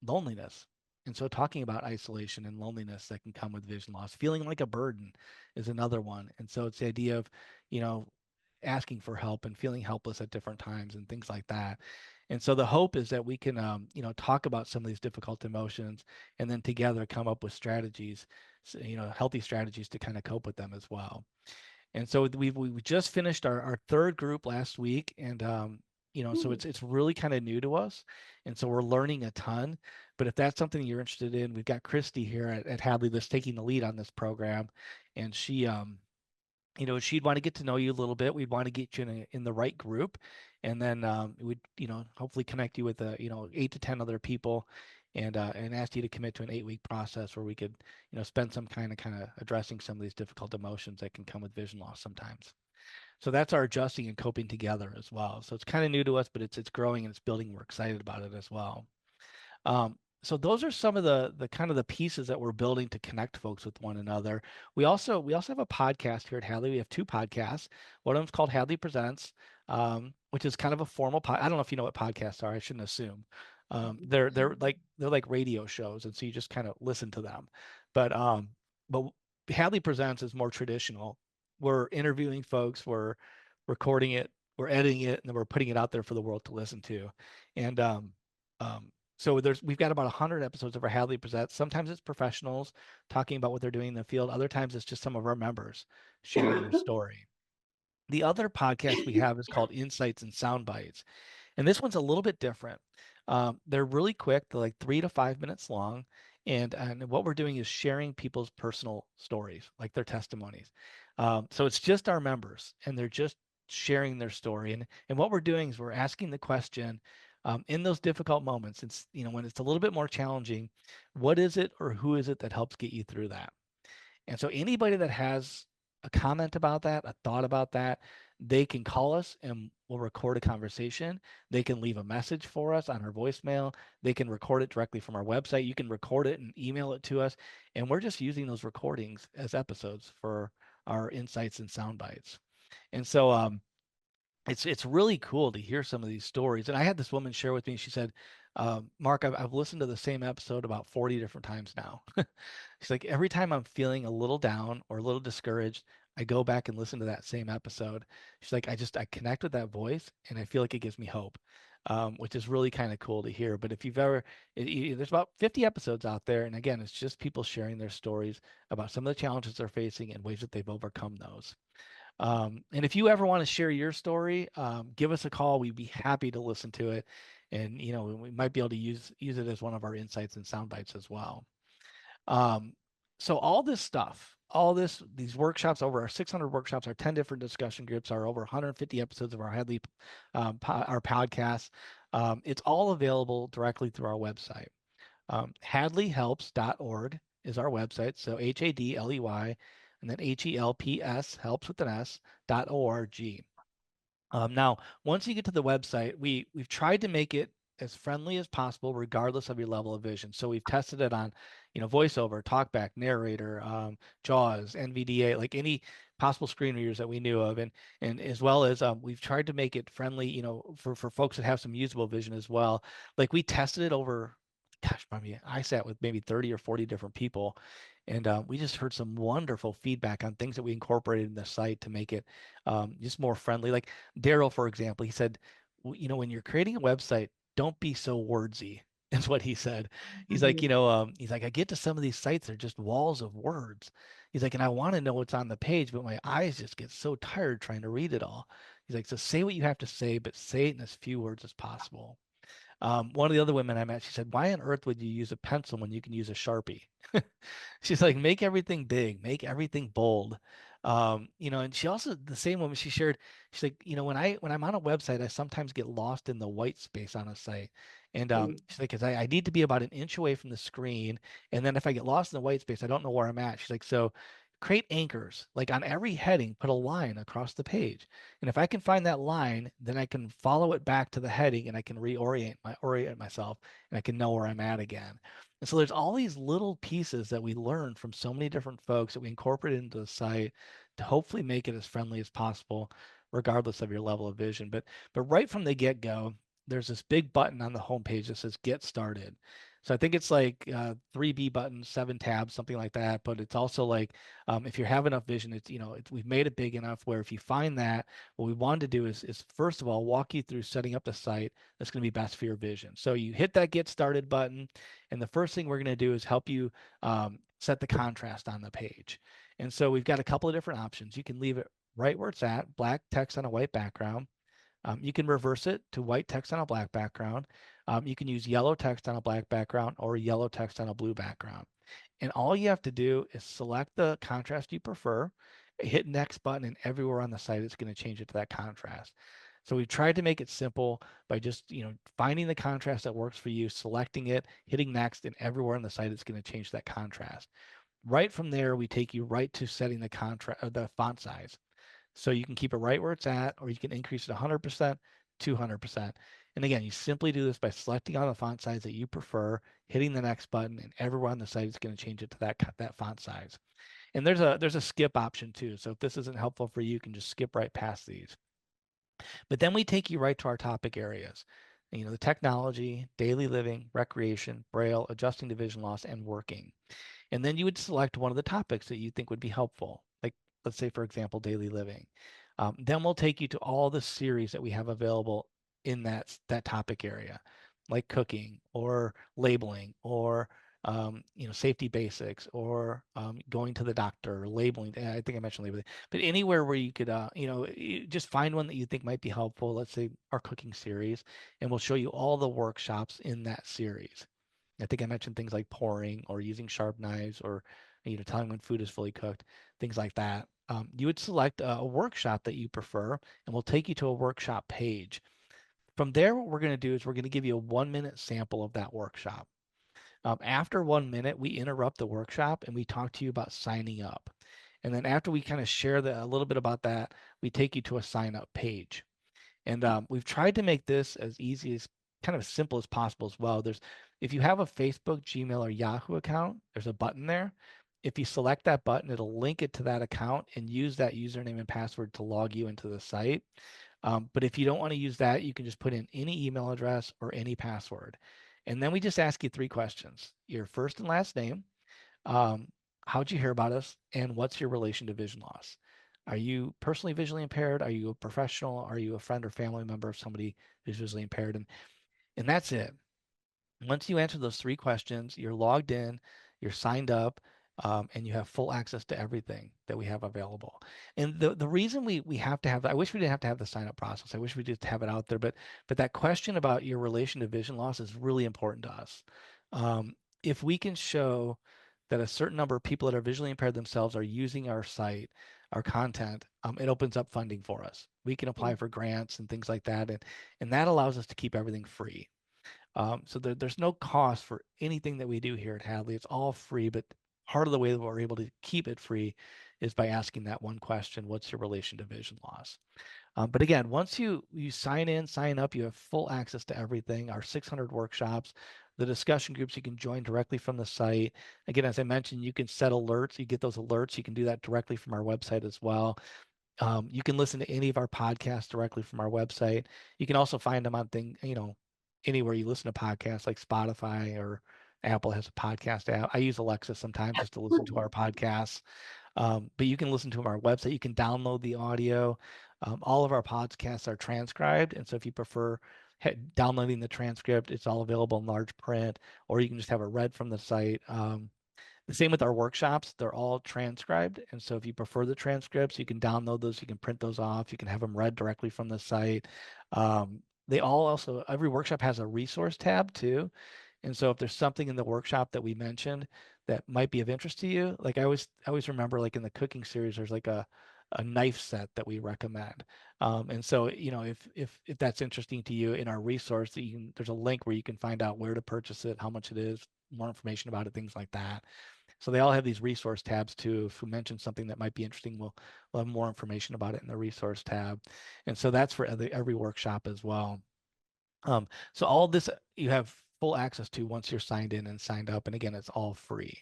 loneliness. And so talking about isolation and loneliness that can come with vision loss, feeling like a burden is another one. And so it's the idea of, you know, asking for help and feeling helpless at different times and things like that. And so the hope is that we can, talk about some of these difficult emotions and then together come up with strategies, healthy strategies to kind of cope with them as well. And so we just finished our third group last week, and so it's really kind of new to us, and so we're learning a ton. But if that's something you're interested in, we've got Christy here at Hadley that's taking the lead on this program, and she she'd want to get to know you a little bit. We'd want to get you in the right group, and then we'd hopefully connect you with 8 to 10 other people, and asked you to commit to an 8-week process where we could, spend some kind of addressing some of these difficult emotions that can come with vision loss sometimes. So that's our adjusting and coping together as well. So it's kind of new to us, but it's growing and it's building. We're excited about it as well. So those are some of the kind of the pieces that we're building to connect folks with one another. We also have a podcast here at Hadley. We have 2 podcasts. One of them's called Hadley Presents, which is kind of a formal I don't know if you know what podcasts are. I shouldn't assume. They're like radio shows, and so you just kind of listen to them. But Hadley Presents is more traditional. We're interviewing folks, we're recording it, we're editing it, and then we're putting it out there for the world to listen to. And so we've got about 100 episodes of our Hadley Presents. Sometimes it's professionals talking about what they're doing in the field. Other times it's just some of our members sharing their story. The other podcast we have is called Insights and Sound Bites. And this one's a little bit different. They're really quick. They're like 3 to 5 minutes long. And what we're doing is sharing people's personal stories, like their testimonies. So it's just our members, and they're just sharing their story. And what we're doing is we're asking the question, in those difficult moments, it's, when it's a little bit more challenging, what is it or who is it that helps get you through that? And so anybody that has a comment about that, a thought about that, they can call us and we'll record a conversation. They can leave a message for us on our voicemail. They can record it directly from our website. You can record it and email it to us. And we're just using those recordings as episodes for our insights and sound bites. And so it's really cool to hear some of these stories. And I had this woman share with me. She said, Mark, I've listened to the same episode about 40 different times now. She's like, every time I'm feeling a little down or a little discouraged, I go back and listen to that same episode. She's like, I connect with that voice and I feel like it gives me hope, which is really kind of cool to hear. But if you've ever, there's about 50 episodes out there. And again, it's just people sharing their stories about some of the challenges they're facing and ways that they've overcome those. And if you ever want to share your story, give us a call. We'd be happy to listen to it. And, we might be able to use it as one of our insights and sound bites as well. So all this stuff, these workshops, over our 600 workshops, our 10 different discussion groups, our over 150 episodes of our Hadley, our podcast, it's all available directly through our website. Hadleyhelps.org is our website. So HADLEY and then HELPS, helps with an S.org. Now, once you get to the website, we've tried to make it as friendly as possible, regardless of your level of vision. So we've tested it on, voiceover, talkback, narrator, JAWS, NVDA, like any possible screen readers that we knew of, and as well as we've tried to make it friendly, for folks that have some usable vision as well. Like we tested it over, gosh, I sat with maybe 30 or 40 different people, and we just heard some wonderful feedback on things that we incorporated in the site to make it just more friendly. Like Daryl, for example, he said, when you're creating a website, don't be so wordsy, is what he said. He's like, he's like, I get to some of these sites, they're just walls of words. He's like, and I want to know what's on the page, but my eyes just get so tired trying to read it all. He's like, so say what you have to say, but say it in as few words as possible. One of the other women I met, she said, why on earth would you use a pencil when you can use a Sharpie? She's like, make everything big, make everything bold. And she also, the same woman, she shared, she's like, when I'm on a website, I sometimes get lost in the white space on a site. And she's like, 'cause I need to be about an inch away from the screen. And then if I get lost in the white space, I don't know where I'm at. She's like, so create anchors, like on every heading, put a line across the page. And if I can find that line, then I can follow it back to the heading and I can orient myself and I can know where I'm at again. And so there's all these little pieces that we learned from so many different folks that we incorporated into the site to hopefully make it as friendly as possible, regardless of your level of vision. But right from the get-go, there's this big button on the homepage that says Get Started. So I think it's like 3B buttons, 7 tabs, something like that. But it's also like if you have enough vision, we've made it big enough where if you find that, what we wanted to do is first of all walk you through setting up the site that's going to be best for your vision. So you hit that Get Started button, and the first thing we're going to do is help you set the contrast on the page. And so we've got a couple of different options. You can leave it right where it's at, black text on a white background. You can reverse it to white text on a black background. You can use yellow text on a black background or yellow text on a blue background. And all you have to do is select the contrast you prefer, hit next button, and everywhere on the site it's going to change it to that contrast. So we've tried to make it simple by just, finding the contrast that works for you, selecting it, hitting next, and everywhere on the site it's going to change that contrast. Right from there, we take you right to setting the contrast or the font size. So you can keep it right where it's at, or you can increase it 100%, 200%. And again, you simply do this by selecting on the font size that you prefer, hitting the next button, and everywhere on the site is going to change it to that font size. And there's a skip option too. So if this isn't helpful for you, you can just skip right past these. But then we take you right to our topic areas. The technology, daily living, recreation, braille, adjusting to vision loss, and working. And then you would select one of the topics that you think would be helpful. Like, let's say, for example, daily living. Then we'll take you to all the series that we have available in that topic area, like cooking or labeling or safety basics or going to the doctor, or labeling. I think I mentioned labeling, but anywhere where you could, just find one that you think might be helpful. Let's say our cooking series, and we'll show you all the workshops in that series. I think I mentioned things like pouring or using sharp knives or telling when food is fully cooked, things like that. You would select a workshop that you prefer, and we'll take you to a workshop page. From there, what we're going to do is we're going to give you a 1-minute sample of that workshop. After 1 minute, we interrupt the workshop and we talk to you about signing up. And then after we kind of share a little bit about that, we take you to a sign up page. And we've tried to make this as easy as kind of simple as possible as well. If you have a Facebook, Gmail, or Yahoo account, there's a button there. If you select that button, it'll link it to that account and use that username and password to log you into the site. But if you don't want to use that, you can just put in any email address or any password. And then we just ask you 3 questions: your first and last name, how'd you hear about us, and what's your relation to vision loss? Are you personally visually impaired? Are you a professional? Are you a friend or family member of somebody who's visually impaired? And that's it. Once you answer those 3 questions, you're logged in, you're signed up, and you have full access to everything that we have available. And the reason we have to have that, I wish we didn't have to have the sign up process. I wish we just have it out there, but that question about your relation to vision loss is really important to us. If we can show that a certain number of people that are visually impaired themselves are using our site, our content, it opens up funding for us. We can apply for grants and things like that, and that allows us to keep everything free. So there's no cost for anything that we do here at Hadley. It's all free, but part of the way that we're able to keep it free is by asking that one question: what's your relation to vision loss? But again, once you sign up, you have full access to everything, our 600 workshops, the discussion groups you can join directly from the site. Again, as I mentioned, you can set alerts. You get those alerts. You can do that directly from our website as well. You can listen to any of our podcasts directly from our website. You can also find them on anywhere you listen to podcasts, like Spotify, or Apple has a podcast app. I use Alexa sometimes just to listen to our podcasts. But you can listen to them on our website. You can download the audio. All of our podcasts are transcribed. And so if you prefer downloading the transcript, it's all available in large print, or you can just have it read from the site. The same with our workshops. They're all transcribed. And so if you prefer the transcripts, you can download those, you can print those off, you can have them read directly from the site. Every workshop has a resource tab too. And so if there's something in the workshop that we mentioned that might be of interest to you, like I always remember, like in the cooking series, there's like a knife set that we recommend. And so, if that's interesting to you, in our resource, there's a link where you can find out where to purchase it, how much it is, more information about it, things like that. So they all have these resource tabs too. If we mention something that might be interesting, we'll have more information about it in the resource tab. And so that's for every workshop as well. So all this you have full access to once you're signed in and signed up. And again, it's all free.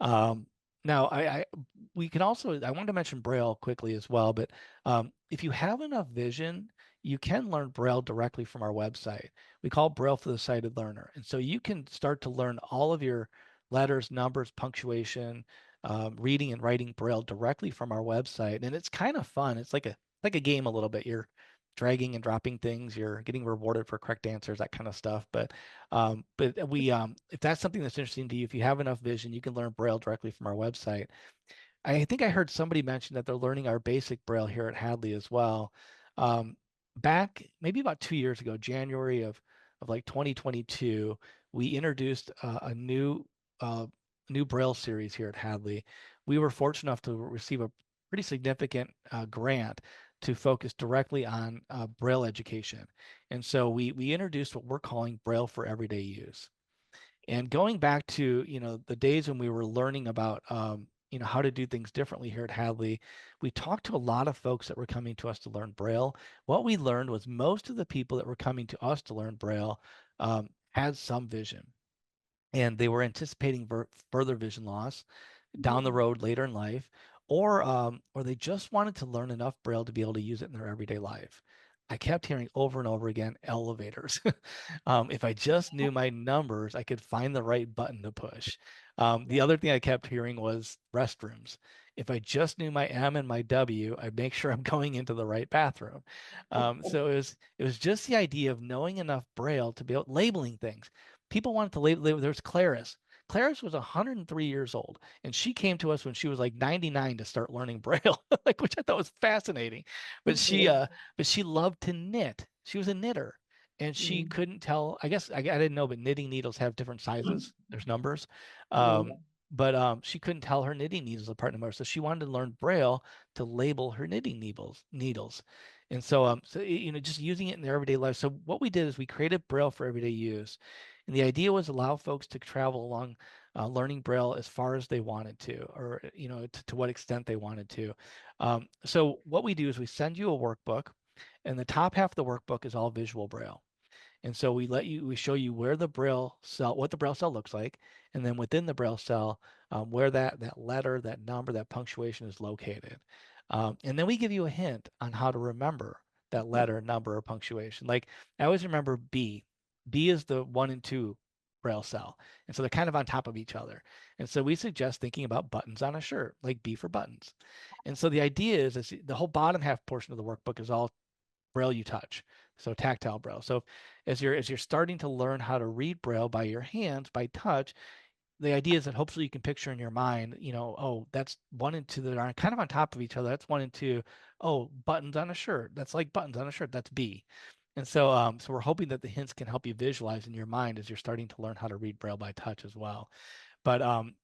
Now, we can also, I wanted to mention Braille quickly as well, but if you have enough vision, you can learn Braille directly from our website. We call Braille for the sighted learner. And so you can start to learn all of your letters, numbers, punctuation, reading and writing Braille directly from our website. And it's kind of fun. It's like a game a little bit. You're dragging and dropping things, you're getting rewarded for correct answers, that kind of stuff. But if that's something that's interesting to you, if you have enough vision, you can learn Braille directly from our website. I think I heard somebody mention that they're learning our basic Braille here at Hadley as well. Back maybe about 2 years ago, January of like 2022, we introduced a new Braille series here at Hadley. We were fortunate enough to receive a pretty significant grant to focus directly on Braille education. And so we introduced what we're calling Braille for everyday use. And going back to, the days when we were learning about, how to do things differently here at Hadley, we talked to a lot of folks that were coming to us to learn Braille. What we learned was most of the people that were coming to us to learn Braille had some vision, and they were anticipating further vision loss down the road later in life, or they just wanted to learn enough Braille to be able to use it in their everyday life. I kept hearing over and over again, elevators. If I just knew my numbers, I could find the right button to push. The other thing I kept hearing was restrooms. If I just knew my M and my W, I'd make sure I'm going into the right bathroom. So it was just the idea of knowing enough Braille to be able labeling things. People wanted to label. There's Clarice. Clarice was 103 years old, and she came to us when she was like 99 to start learning Braille, like, which I thought was fascinating. But she loved to knit. She was a knitter, and she couldn't tell. I guess I didn't know, but knitting needles have different sizes. There's numbers, but she couldn't tell her knitting needles apart anymore. So she wanted to learn Braille to label her knitting needles. And so just using it in their everyday life. So what we did is we created Braille for everyday use. And the idea was allow folks to travel along learning Braille as far as they wanted to, or to what extent they wanted to. So what we do is we send you a workbook, and the top half of the workbook is all visual Braille. And so we show you where the Braille cell, what the Braille cell looks like, and then within the Braille cell, where that letter, that number, that punctuation is located. And then we give you a hint on how to remember that letter, number, or punctuation. Like I always remember B. B is the 1 and 2 Braille cell. And so they're kind of on top of each other. And so we suggest thinking about buttons on a shirt, like B for buttons. And so the idea is the whole bottom half portion of the workbook is all Braille you touch. So tactile Braille. So as you're starting to learn how to read Braille by your hands, by touch, the idea is that hopefully you can picture in your mind, oh, that's 1 and 2 that are kind of on top of each other. That's 1 and 2. Oh, buttons on a shirt. That's like buttons on a shirt. That's B. And so we're hoping that the hints can help you visualize in your mind as you're starting to learn how to read Braille by touch as well. But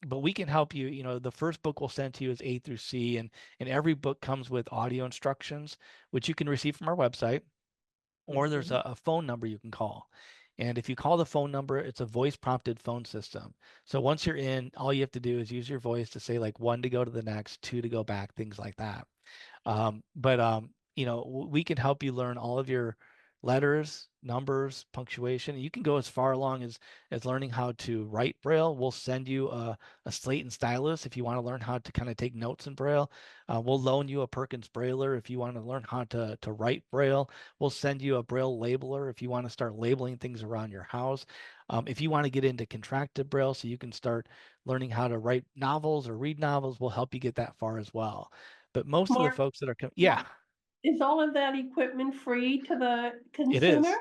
we can help you. The first book we'll send to you is A through C, and every book comes with audio instructions, which you can receive from our website, or there's a phone number you can call. And if you call the phone number, it's a voice prompted phone system. So once you're in, all you have to do is use your voice to say like 1 to go to the next, 2 to go back, things like that. We can help you learn all of your letters, numbers, punctuation. You can go as far along as learning how to write Braille. We'll send you a slate and stylus if you want to learn how to kind of take notes in Braille. We'll loan you a Perkins Brailler if you want to learn how to write Braille. We'll send you a Braille labeler if you want to start labeling things around your house. If you want to get into contracted Braille so you can start learning how to write novels or read novels, we'll help you get that far as well. But most of the Mark, folks that are yeah, is all of that equipment free to the it consumer? is.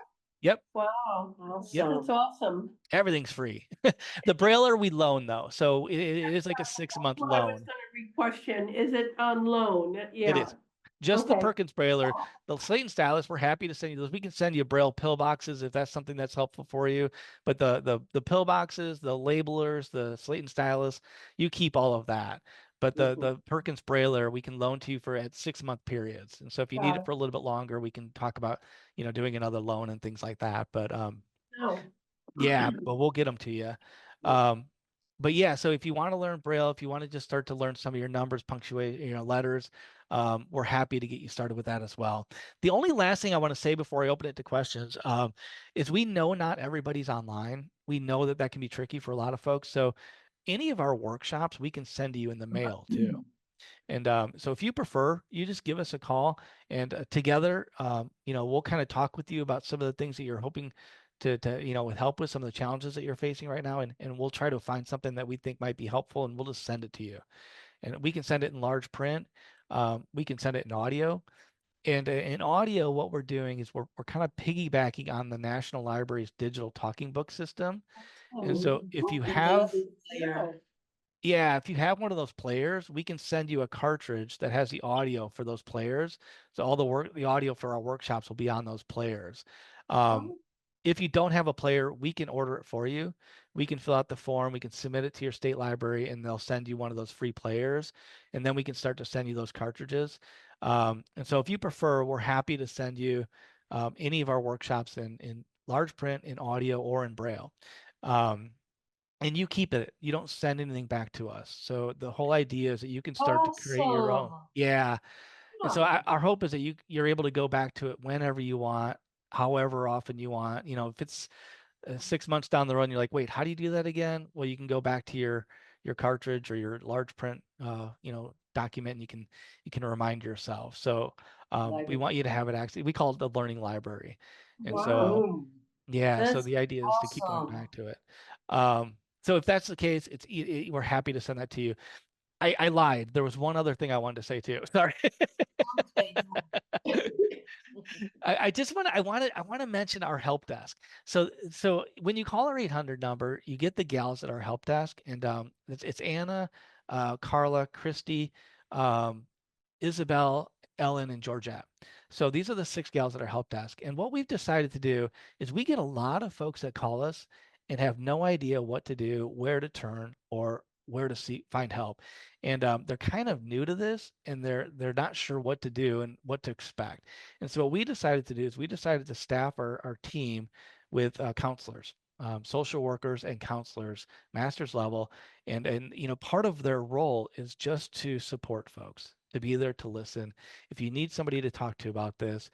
Yep. Wow, Yep. that's awesome. Everything's free. The Brailler we loan though, so it is like a 6-month Well, I was loan. gonna question, is it on loan? It Yeah, is. Just the okay. Perkins Brailler. The slate and stylus, we're happy to send you those. We can send you Braille pill boxes if that's something that's helpful for you. But the pill boxes, the labelers, the slate and stylus, you keep all of that. But the Perkins Brailler we can loan to you for at 6-month periods. And so if you need Got it for a little bit longer, we can talk about, doing another loan and things like that. But No. yeah, but we'll get them to you. But yeah, so if you want to learn Braille, if you want to just start to learn some of your numbers, punctuate, letters, we're happy to get you started with that as well. The only last thing I want to say before I open it to questions is we know not everybody's online. We know that that can be tricky for a lot of folks. So any of our workshops, we can send to you in the mail too. And so if you prefer, you just give us a call, and together, we'll kind of talk with you about some of the things that you're hoping to with help with some of the challenges that you're facing right now. And we'll try to find something that we think might be helpful, and we'll just send it to you. And we can send it in large print. We can send it in audio. And in audio, what we're doing is we're kind of piggybacking on the National Library's digital talking book system. And so if you have yeah, if you have one of those players, we can send you a cartridge that has the audio for those players. So all the audio for our workshops will be on those players. If you don't have a player, we can order it for you. We can fill out the form, we can submit it to your state library, and they'll send you one of those free players. And then we can start to send you those cartridges. And so if you prefer, we're happy to send you any of our workshops in large print, in audio, or in Braille. And you keep it. You don't send anything back to us. So the whole idea is that you can start to create your own. Awesome. Yeah. And so Huh. our hope is that you're able to go back to it whenever you want, however often you want. You know, if it's 6 months down the road and you're like, wait, how do you do that again? Well, you can go back to your cartridge or your large print document, and you can remind yourself. So we want you to have it actually. We call it the learning library. And so Wow. yeah, so That's the idea is to keep going awesome. back to it. So if that's the case, we're happy to send that to you. I lied. There was one other thing I wanted to say too. Sorry. Okay. I just want to mention our help desk. So when you call our 800 number, you get the gals at our help desk, and it's Anna, Carla, Christy, um, Isabel, Ellen, and Georgette. So these are the 6 gals at our help desk. And what we've decided to do is we get a lot of folks that call us and have no idea what to do, where to turn, or where to find help. And they're kind of new to this, and they're not sure what to do and what to expect. And so what we decided to do is we decided to staff our team with counselors. Social workers and counselors, master's level, and part of their role is just to support folks, to be there to listen. If you need somebody to talk to about this,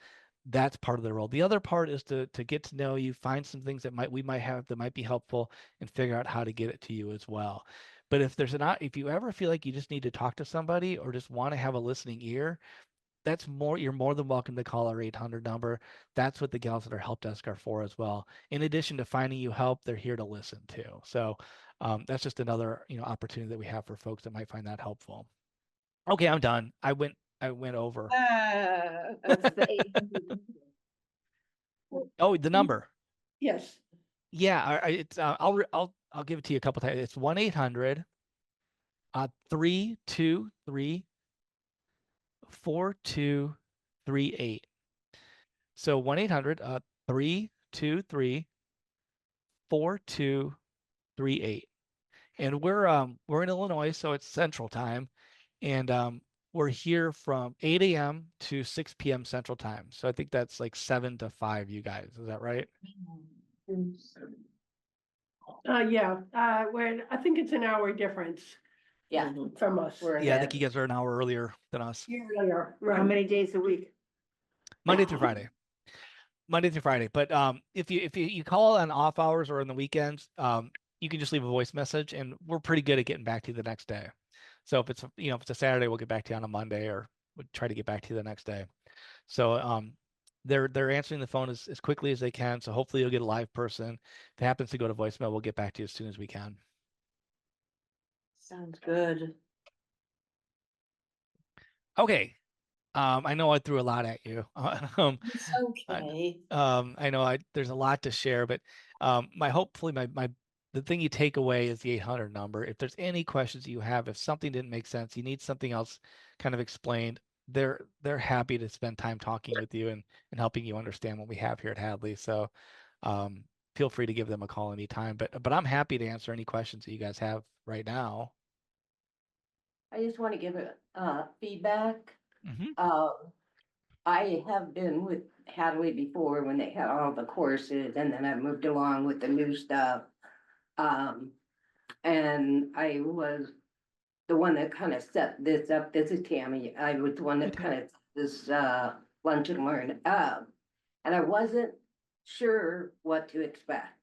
that's part of their role. The other part is to get to know you, find some things that we might have that might be helpful, and figure out how to get it to you as well. But if you ever feel like you just need to talk to somebody or just want to have a listening ear, you're more than welcome to call our 800 number. That's what the gals at our help desk are for as well. In addition to finding you help, they're here to listen too. So that's just another opportunity that we have for folks that might find that helpful. Okay, I'm done. I went over. That's the 800. Oh, the number. Yes. Yeah, it's I'll give it to you a couple times. It's 1-800 323 4238. So 1-800 323 4238. And we're in Illinois, so it's Central Time, and we're here from 8 a.m. to 6 p.m. Central Time. So I think that's like 7 to 5, you guys. Is that right? Yeah, when, I think it's an hour difference Yeah, from us. we're Yeah, I ahead. think you guys are an hour earlier than us. Earlier, How right. many days a week? Monday through Friday. Monday through Friday. But if you call on off hours or on the weekends, you can just leave a voice message, and we're pretty good at getting back to you the next day. So if it's a Saturday, we'll get back to you on a Monday, or we'll try to get back to you the next day. So they're answering the phone as quickly as they can. So hopefully you'll get a live person. If it happens to go to voicemail, we'll get back to you as soon as we can. Sounds good. Okay. I know I threw a lot at you. It's okay. I know there's a lot to share, but hopefully the thing you take away is the 800 number. If there's any questions you have, if something didn't make sense, you need something else kind of explained, they're happy to spend time talking with you and helping you understand what we have here at Hadley. So feel free to give them a call anytime. But I'm happy to answer any questions that you guys have right now. I just want to give feedback. Hmm. I have been with Hadley before when they had all the courses, and then I moved along with the new stuff. And I was the one that kind of set this up. This is Tammy. I was the one that kind of set this lunch and learn up. And I wasn't sure what to expect.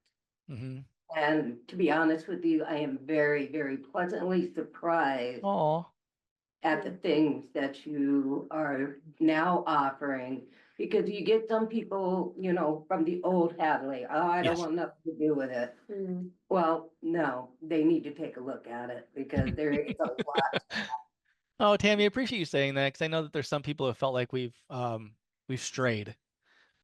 Hmm. And to be honest with you, I am very, very pleasantly surprised Oh, at the things that you are now offering. Because you get some people, from the old Hadley, oh, I don't yes. want nothing to do with it. Well, no, they need to take a look at it because there is a lot. Oh, Tammy, I appreciate you saying that, because I know that there's some people who felt like we've strayed.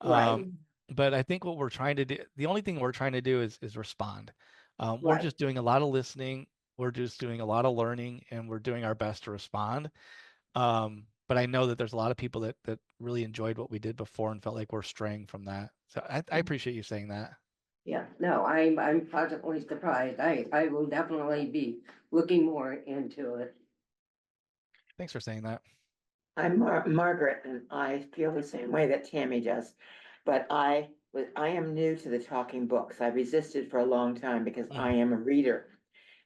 Right, But I think what we're trying to do, the only thing we're trying to do is respond. We're right. just doing a lot of listening. We're just doing a lot of learning, and we're doing our best to respond. But I know that there's a lot of people that really enjoyed what we did before and felt like we're straying from that. So I appreciate you saying that. Yeah, no, I'm pleasantly surprised. I will definitely be looking more into it. Thanks for saying that. I'm Margaret, and I feel the same way that Tammy does. But I am new to the talking books. I resisted for a long time because I am a reader.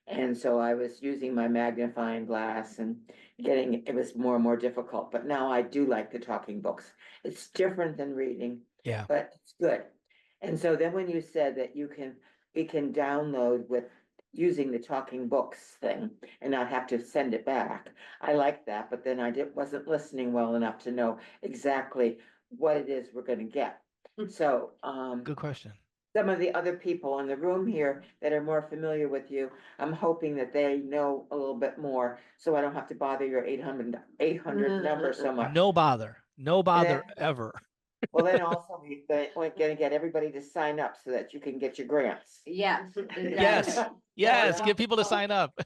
And so I was using my magnifying glass and it was more and more difficult. But now I do like the talking books. It's different than reading, Yeah. but it's good. And so then when you said that we can download with using the talking books thing and not have to send it back, I like that. But then wasn't listening well enough to know exactly what it is we're going to get. So, Good question. some of the other people in the room here that are more familiar with you, I'm hoping that they know a little bit more, so I don't have to bother your 800 number so much. No bother. No And bother then, ever. well, then also we're gonna get everybody to sign up so that you can get your grants. Yes. Yes. exactly. Yes. Get people to sign up.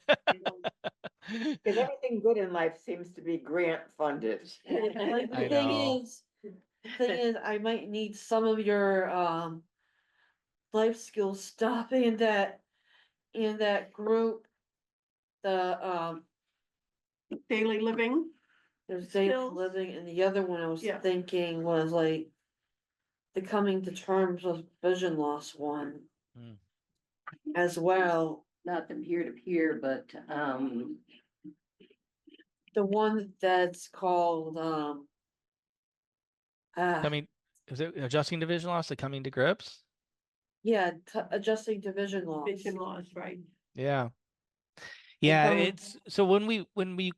Because everything good in life seems to be grant funded. Like I the thing know. is, I might need some of your life skills stuff in that group. The Daily living. there's daily Skills. living, and the other one I was Yeah. thinking was like the coming to terms with vision loss one Mm. as well. Not the peer-to-peer, but, The one that's called Coming, is it adjusting to vision loss to coming to grips? yeah, adjusting to vision loss. Vision loss, right? Yeah. Yeah, coming- it's so when we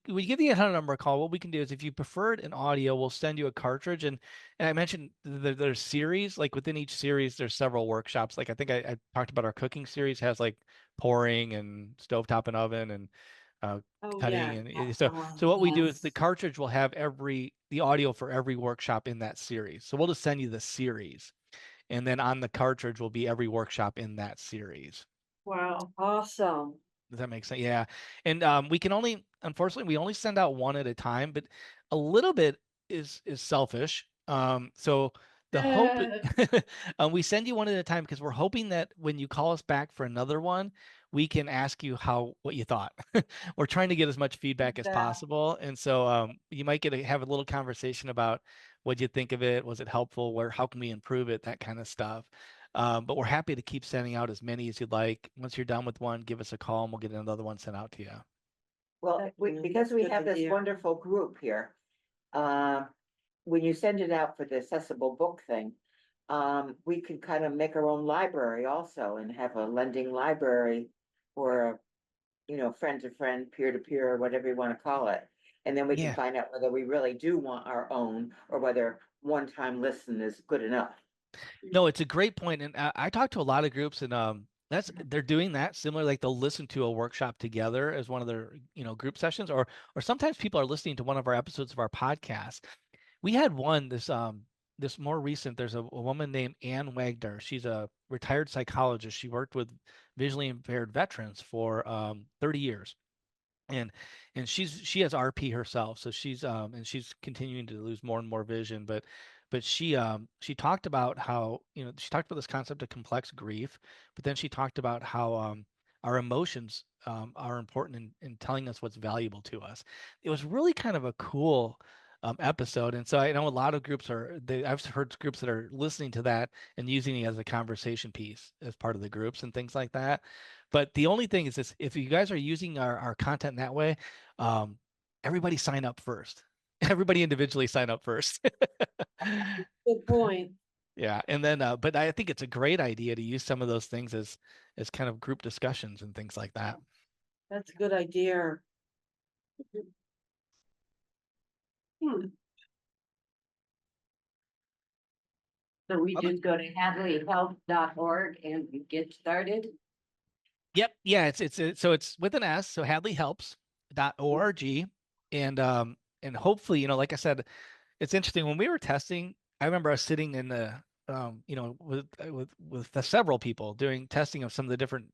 give the 800 number a call, what we can do is if you prefer it in audio, we'll send you a cartridge. And I mentioned there's series, like within each series, there's several workshops. Like I think I talked about our cooking series has like pouring and stovetop and oven and Oh, cutting. yeah, And that so what we do is yes. the cartridge will have the audio for every workshop in that series. So we'll just send you the series. And then on the cartridge will be every workshop in that series. Wow. Awesome. Does that make sense? Yeah. And unfortunately, we only send out one at a time, but a little bit is selfish. So the hope we send you one at a time because we're hoping that when you call us back for another one, we can ask you what you thought. We're trying to get as much feedback as Yeah. possible. And so you might have a little conversation about what you think of it. Was it helpful? How can we improve it? That kind of stuff. But we're happy to keep sending out as many as you'd like. Once you're done with one, give us a call and we'll get another one sent out to you. Well, Definitely, because that's we good have to this hear. wonderful group here, when you send it out for the accessible book thing, we could kind of make our own library also and have a lending library for, friend to friend, peer to peer, whatever you want to call it. And then we can Yeah. find out whether we really do want our own or whether one-time listen is good enough. No, it's a great point. And I talked to a lot of groups and they're doing that similar, like they'll listen to a workshop together as one of their, group sessions, or sometimes people are listening to one of our episodes of our podcast. We had one this more recent. There's a woman named Ann Wagner. She's a retired psychologist. She worked with visually impaired veterans for 30 years. And she has RP herself, so she's continuing to lose more and more vision. But she talked about how she talked about this concept of complex grief, but then she talked about how our emotions are important in telling us what's valuable to us. It was really kind of a cool episode, and so I know a lot of groups I've heard groups that are listening to that and using it as a conversation piece as part of the groups and things like that. But the only thing is this, if you guys are using our content that way, everybody sign up first. Everybody individually sign up first. Good point. Yeah. And then, but I think it's a great idea to use some of those things as kind of group discussions and things like that. That's a good idea. Hmm. So we just go to hadleyhealth.org and get started. Yep. Yeah. So it's with an S. So hadleyhelps.org. And hopefully, like I said, it's interesting. When we were testing, I remember us sitting in the, with several people doing testing of some of the different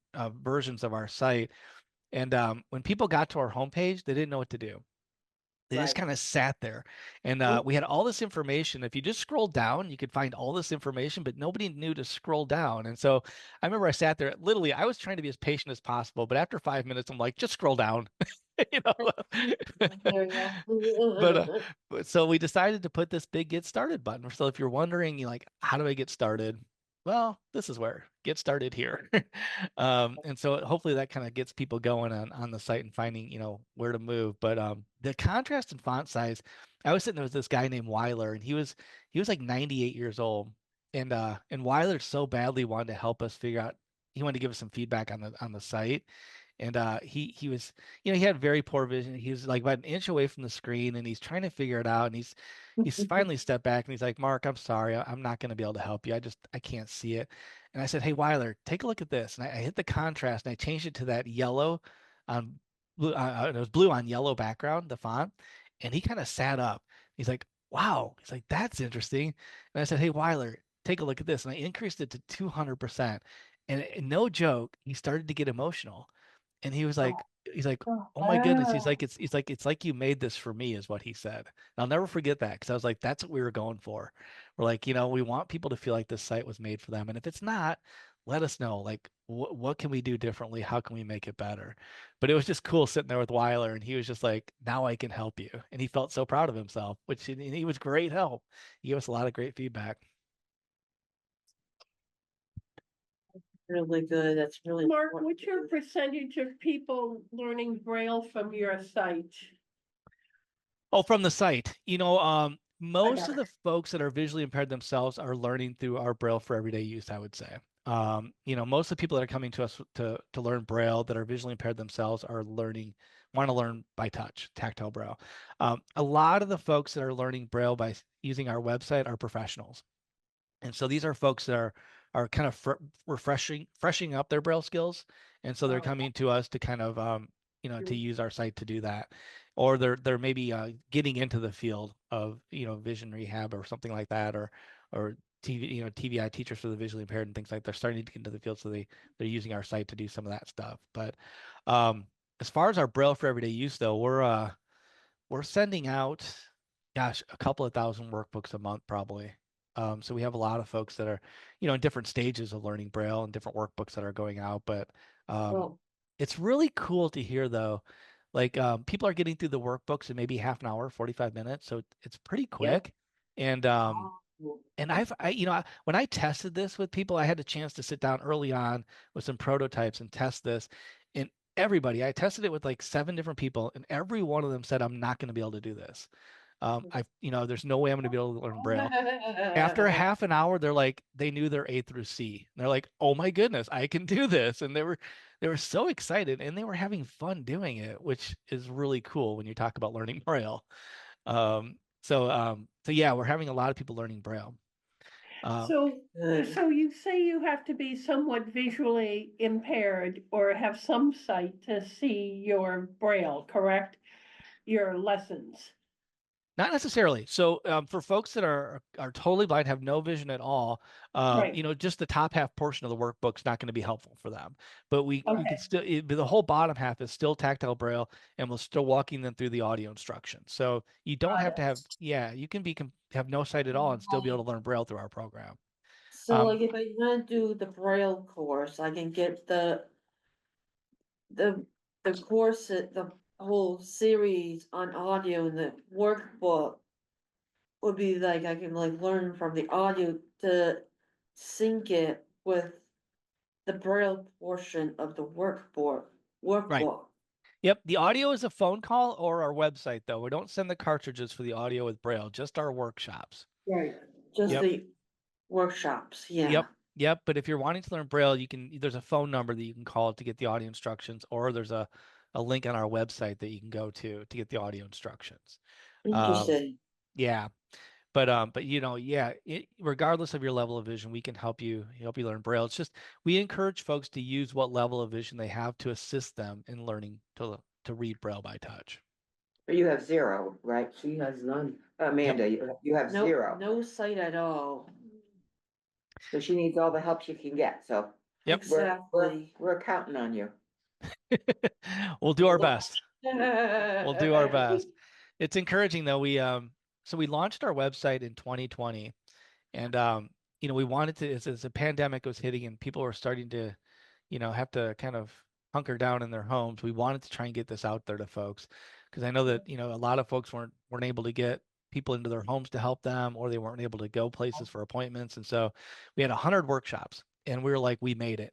versions of our site. And when people got to our homepage, they didn't know what to do. They just Right. kind of sat there. And we had all this information. If you just scroll down, you could find all this information, but nobody knew to scroll down. And so I remember I sat there, literally, I was trying to be as patient as possible, but after 5 minutes, I'm like, just scroll down. You know. But so we decided to put this big get started button. So if you're wondering, you like, how do I get started? Well, this is where get started here. And so hopefully that kind of gets people going on the site and finding, where to move. But the contrast in font size, I was sitting there with this guy named Weiler, and he was like 98 years old. And Weiler so badly wanted to help us figure out, he wanted to give us some feedback on the site. And he was, he had very poor vision. He was like about an inch away from the screen, and he's trying to figure it out. And he's finally stepped back, and he's like, Mark, I'm sorry, I'm not going to be able to help you. I can't see it. And I said, hey, Weiler, take a look at this. And I hit the contrast, and I changed it to that yellow on blue. It was blue on yellow background, the font. And he kind of sat up. He's like, wow. He's like, that's interesting. And I said, hey, Weiler, take a look at this. And I increased it to 200%. And no joke, he started to get emotional. And he's like, oh my goodness. It's like you made this for me, is what he said. And I'll never forget that, because I was like, that's what we were going for. We're like, we want people to feel like this site was made for them. And if it's not, let us know. Like, what can we do differently? How can we make it better? But it was just cool sitting there with Weiler, and he was just like, now I can help you. And he felt so proud of himself, which he was great help. He gave us a lot of great feedback. Really good, that's really Mark, important. what's your percentage of people learning Braille from your site? Oh, from the site. Most of the folks that are visually impaired themselves are learning through our Braille for everyday use, I would say. Most of the people that are coming to us to learn Braille that are visually impaired themselves want to learn by touch, tactile Braille. A lot of the folks that are learning Braille by using our website are professionals. And so these are folks that are kind of freshening up their Braille skills. And so they're coming to us to kind of, to use our site to do that. Or they're maybe getting into the field of, vision rehab or something like that, or TVI, teachers for the visually impaired, and things like that. They're starting to get into the field, so they're using our site to do some of that stuff. But as far as our Braille for everyday use, though, we're sending out, gosh, a couple of thousand workbooks a month probably. So we have a lot of folks that are, in different stages of learning Braille, and different workbooks that are going out. But Well, it's really cool to hear, though, like people are getting through the workbooks in maybe half an hour, 45 minutes. So it's pretty quick. And when I tested this with people, I had the chance to sit down early on with some prototypes and test this. And I tested it with like 7 different people, and every one of them said, I'm not going to be able to do this. There's no way I'm going to be able to learn Braille. After a half an hour, they knew their A through C. And they're like, oh my goodness, I can do this. And they were so excited, and they were having fun doing it, which is really cool when you talk about learning Braille. So yeah, we're having a lot of people learning Braille. So good. you say you have to be somewhat visually impaired or have some sight to see your Braille, correct? Your lessons. Not necessarily. So for folks that are totally blind, have no vision at all, Right. just the top half portion of the workbook's not going to be helpful for them. But we Okay. can still, the whole bottom half is still tactile Braille, and we're still walking them through the audio instructions. So you don't have to have, you can have no sight at all and still be able to learn Braille through our program. So like if I want to do the Braille course, I can get the course, the whole series on audio, and the workbook would be like, I can like learn from the audio to sync it with the Braille portion of the Right. workbook. Yep. The audio is a phone call or our website, though. We don't send the cartridges for the audio with Braille, just our workshops. Right. Just Yep. the workshops, yeah. Yep. But if you're wanting to learn Braille, there's a phone number that you can call to get the audio instructions, or there's a link on our website that you can go to get the audio instructions. Interesting. Yeah. But regardless of your level of vision, we can help you learn Braille. It's just, we encourage folks to use what level of vision they have to assist them in learning to read Braille by touch. But you have 0, right? She has none. Amanda, you have 0. No sight at all. So she needs all the help she can get, so. Yep. Exactly. We're counting on you. We'll do our best. We'll do our best. It's encouraging though. So we launched our website in 2020, and we wanted to as the pandemic was hitting and people were starting to, have to kind of hunker down in their homes. We wanted to try and get this out there to folks because I know that a lot of folks weren't able to get people into their homes to help them, or they weren't able to go places for appointments, and so we had 100 workshops, and we were like, we made it,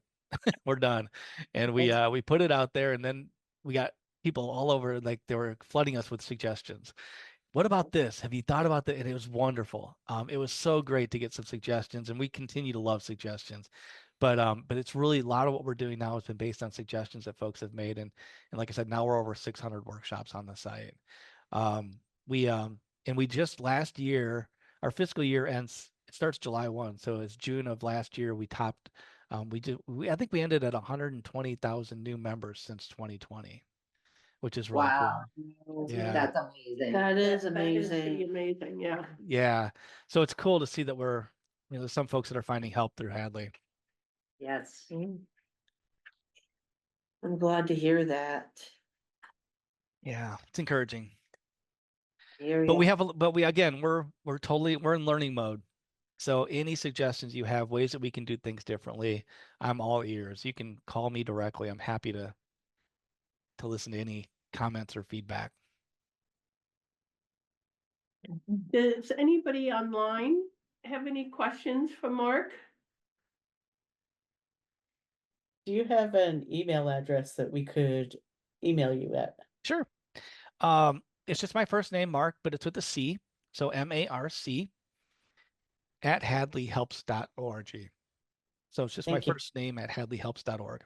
we're done, and we put it out there, and then we got people all over, like they were flooding us with suggestions. What about this? Have you thought about that? And it was wonderful. It was so great to get some suggestions, and we continue to love suggestions. But it's really a lot of what we're doing now has been based on suggestions that folks have made, and like I said, now we're over 600 workshops on the site. Um, we just last year, our fiscal year ends. It starts July 1, so it's June of last year. We topped. I think we ended at 120,000 new members since 2020, which is really Wow, cool. Yeah. that's amazing. That is That is amazing. pretty amazing, yeah. Yeah. So it's cool to see that there's some folks that are finding help through Hadley. Yes. I'm glad to hear that. Yeah, it's encouraging. Hear But ya. we're in learning mode. So any suggestions you have, ways that we can do things differently, I'm all ears. You can call me directly. I'm happy to listen to any comments or feedback. Does anybody online have any questions for Mark? Do you have an email address that we could email you at? Sure. It's just my first name, Mark, but it's with a C. So MARC at hadleyhelps.org. So it's just my Thank you. first name at hadleyhelps.org.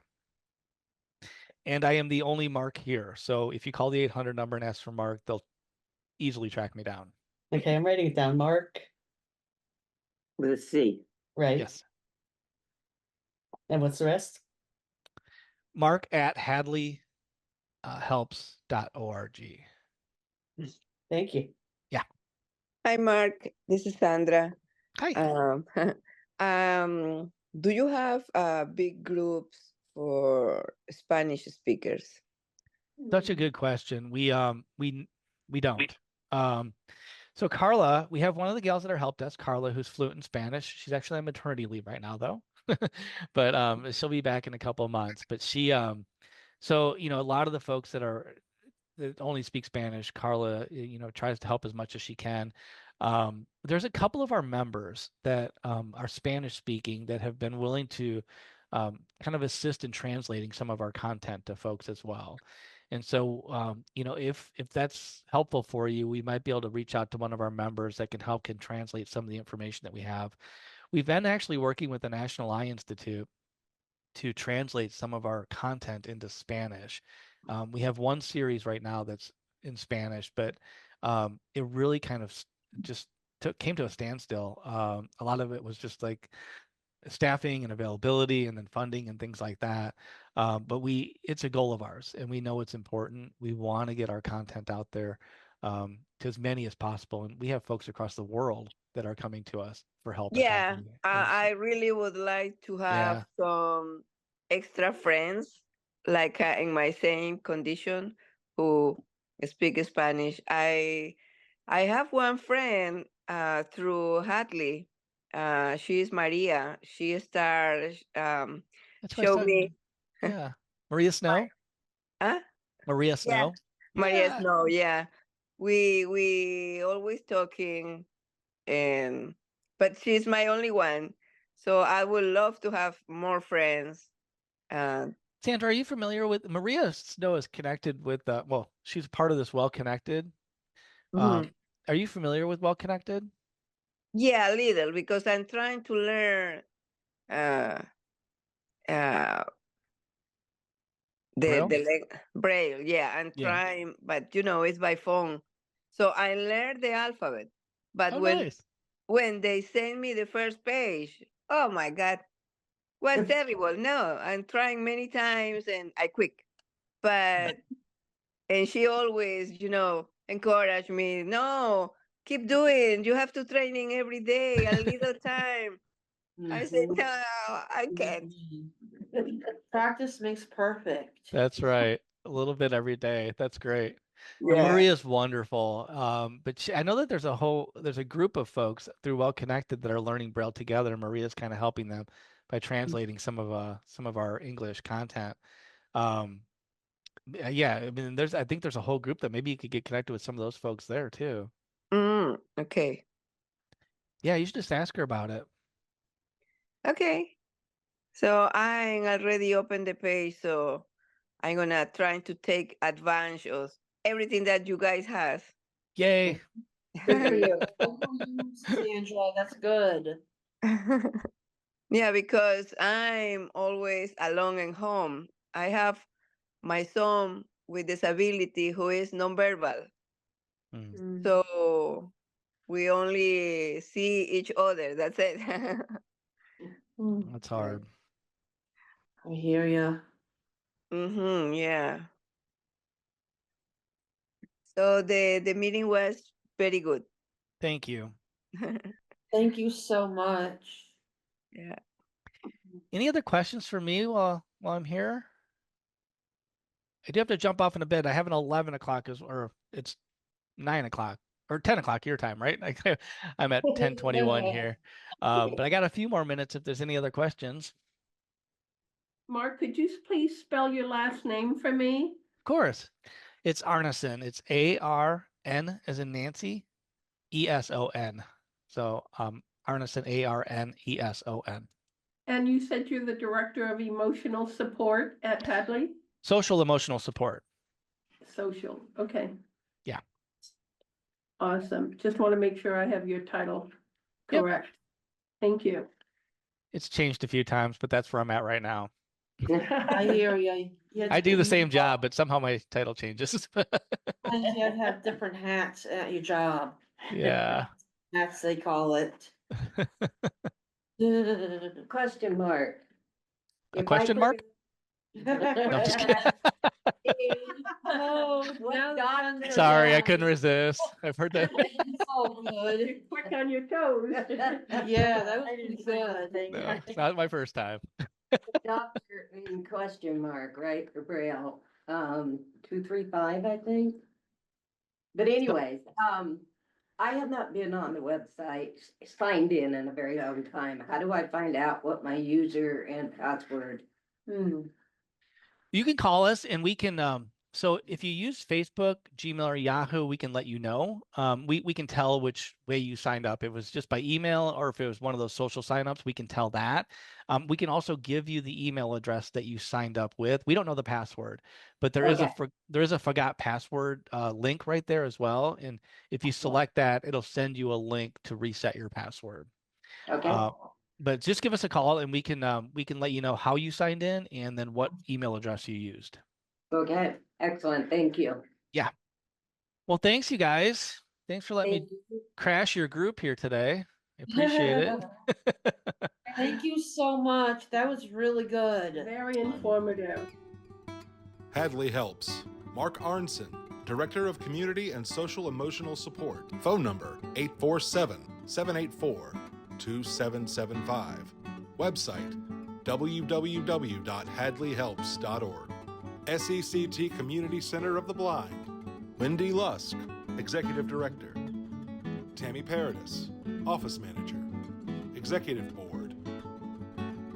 And I am the only Mark here. So if you call the 800 number and ask for Mark, they'll easily track me down. Okay, I'm writing it down. Mark, With a C. right? Yes. And what's the rest? Mark at hadleyhelps.org. Thank you. Hi, Mark. This is Sandra. Hi. Do you have big groups for Spanish speakers? Such a good question. We don't. So Carla, we have one of the gals at our help desk, Carla, who's fluent in Spanish. She's actually on maternity leave right now, though. But she'll be back in a couple of months. But she so a lot of the folks that only speak Spanish, Carla, tries to help as much as she can. There's a couple of our members that are Spanish speaking that have been willing to kind of assist in translating some of our content to folks as well. And so, if that's helpful for you, we might be able to reach out to one of our members that can translate some of the information that we have. We've been actually working with the National Eye Institute to translate some of our content into Spanish. We have one series right now that's in Spanish, but it really kind of just came to a standstill. A lot of it was just like staffing and availability and then funding and things like that. But it's a goal of ours and we know it's important. We want to get our content out there to as many as possible. And we have folks across the world that are coming to us for help. Yeah, I really would like to have some extra friends, like in my same condition, who speak Spanish. I have one friend through Hadley. She's Maria. She started That's show me. Yeah. Maria Snow? Huh? Maria Snow? Maria Snow, yeah. We always talking, and but she's my only one. So I would love to have more friends. Sandra, are you familiar with Maria Snow is connected with she's part of this Well Connected. Mhm. Are you familiar with Well Connected? Yeah, a little, because I'm trying to learn Braille? Braille. Yeah, I'm trying, but it's by phone. So I learned the alphabet. But when they send me the first page, oh my God, was terrible. No, I'm trying many times and I quit. But and she always, encouraged me. No, keep doing. You have to training every day, a little time. I said, no, I can't. Practice makes perfect. That's right. A little bit every day. That's great. And Yeah. Maria's wonderful. But I know that there's a group of folks through Well Connected that are learning Braille together, and Maria's kind of helping them by translating some of our English content. Um, yeah, I mean, I think there's a whole group that maybe you could get connected with some of those folks there too. Okay. Yeah, you should just ask her about it. Okay. So I already opened the page, so I'm gonna try to take advantage of everything that you guys have. Yay. Good for you. Angela, that's good. Yeah, because I'm always alone at home. I have my son with disability who is nonverbal. So we only see each other. That's it. That's hard. I hear ya. Yeah. So the meeting was very good. Thank you. Thank you so much. Yeah. Any other questions for me while I'm here? I do have to jump off in a bit. I have an 11 o'clock or it's 9 o'clock or 10 o'clock your time, right? I'm at 10:21 here. But I got a few more minutes if there's any other questions. Mark, could you please spell your last name for me? Of course. It's Arneson. It's A-R-N as in Nancy, E-S-O-N. So Arneson, A-R-N-E-S-O-N. And you said you're the Director of Emotional Support at Hadley? Social emotional support. Social, okay. Yeah. Awesome. Just want to make sure I have your title Yep. correct. Thank you. It's changed a few times, but that's where I'm at right now. I hear you. I do the same job, but somehow my title changes. You have to have different hats at your job. Yeah. Hats, they call it. Question mark. A question mark? No, I'm just kidding. Oh, What now the doctor- sun's Sorry, I out. couldn't resist. I've heard that. So good. Quick on your toes. Yeah, that was pretty good. No, it's not my first time. Doctor in question mark, right, for Braille, 235, I think. But anyways, I have not been on the website, signed in a very long time. How do I find out what my user and password? You can call us and we can so if you use Facebook, Gmail, or Yahoo, we can let you know. We can tell which way you signed up. If it was just by email or if it was one of those social signups, we can tell that. We can also give you the email address that you signed up with. We don't know the password, but there is a forgot password link right there as well. And if you select that, it'll send you a link to reset your password. Okay. But just give us a call and we can let you know how you signed in and then what email address you used. Okay, excellent, thank you. Yeah. Well, thanks you guys. Thanks for letting me crash your group here today. I appreciate it. Thank you so much. That was really good. Very informative. Hadley Helps. Marc Arneson, Director of Community and Social Emotional Support. Phone number 847-784-2775. Website www.hadleyhelps.org. SECT Community Center of the Blind. Lindy Lusk, Executive Director. Tammy Paradis, Office Manager. Executive Board.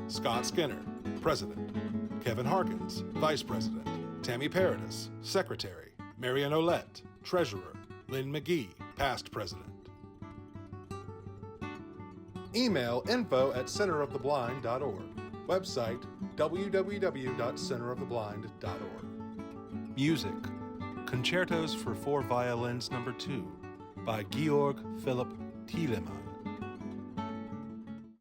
Scott Skinner, President. Kevin Harkins, Vice President. Tammy Paradis, Secretary. Marian Olette, Treasurer. Lynn McGee, Past President. Email info@centeroftheblind.org. Website www.centeroftheblind.org. Music: Concertos for Four Violins No. 2 by Georg Philipp Thielemann.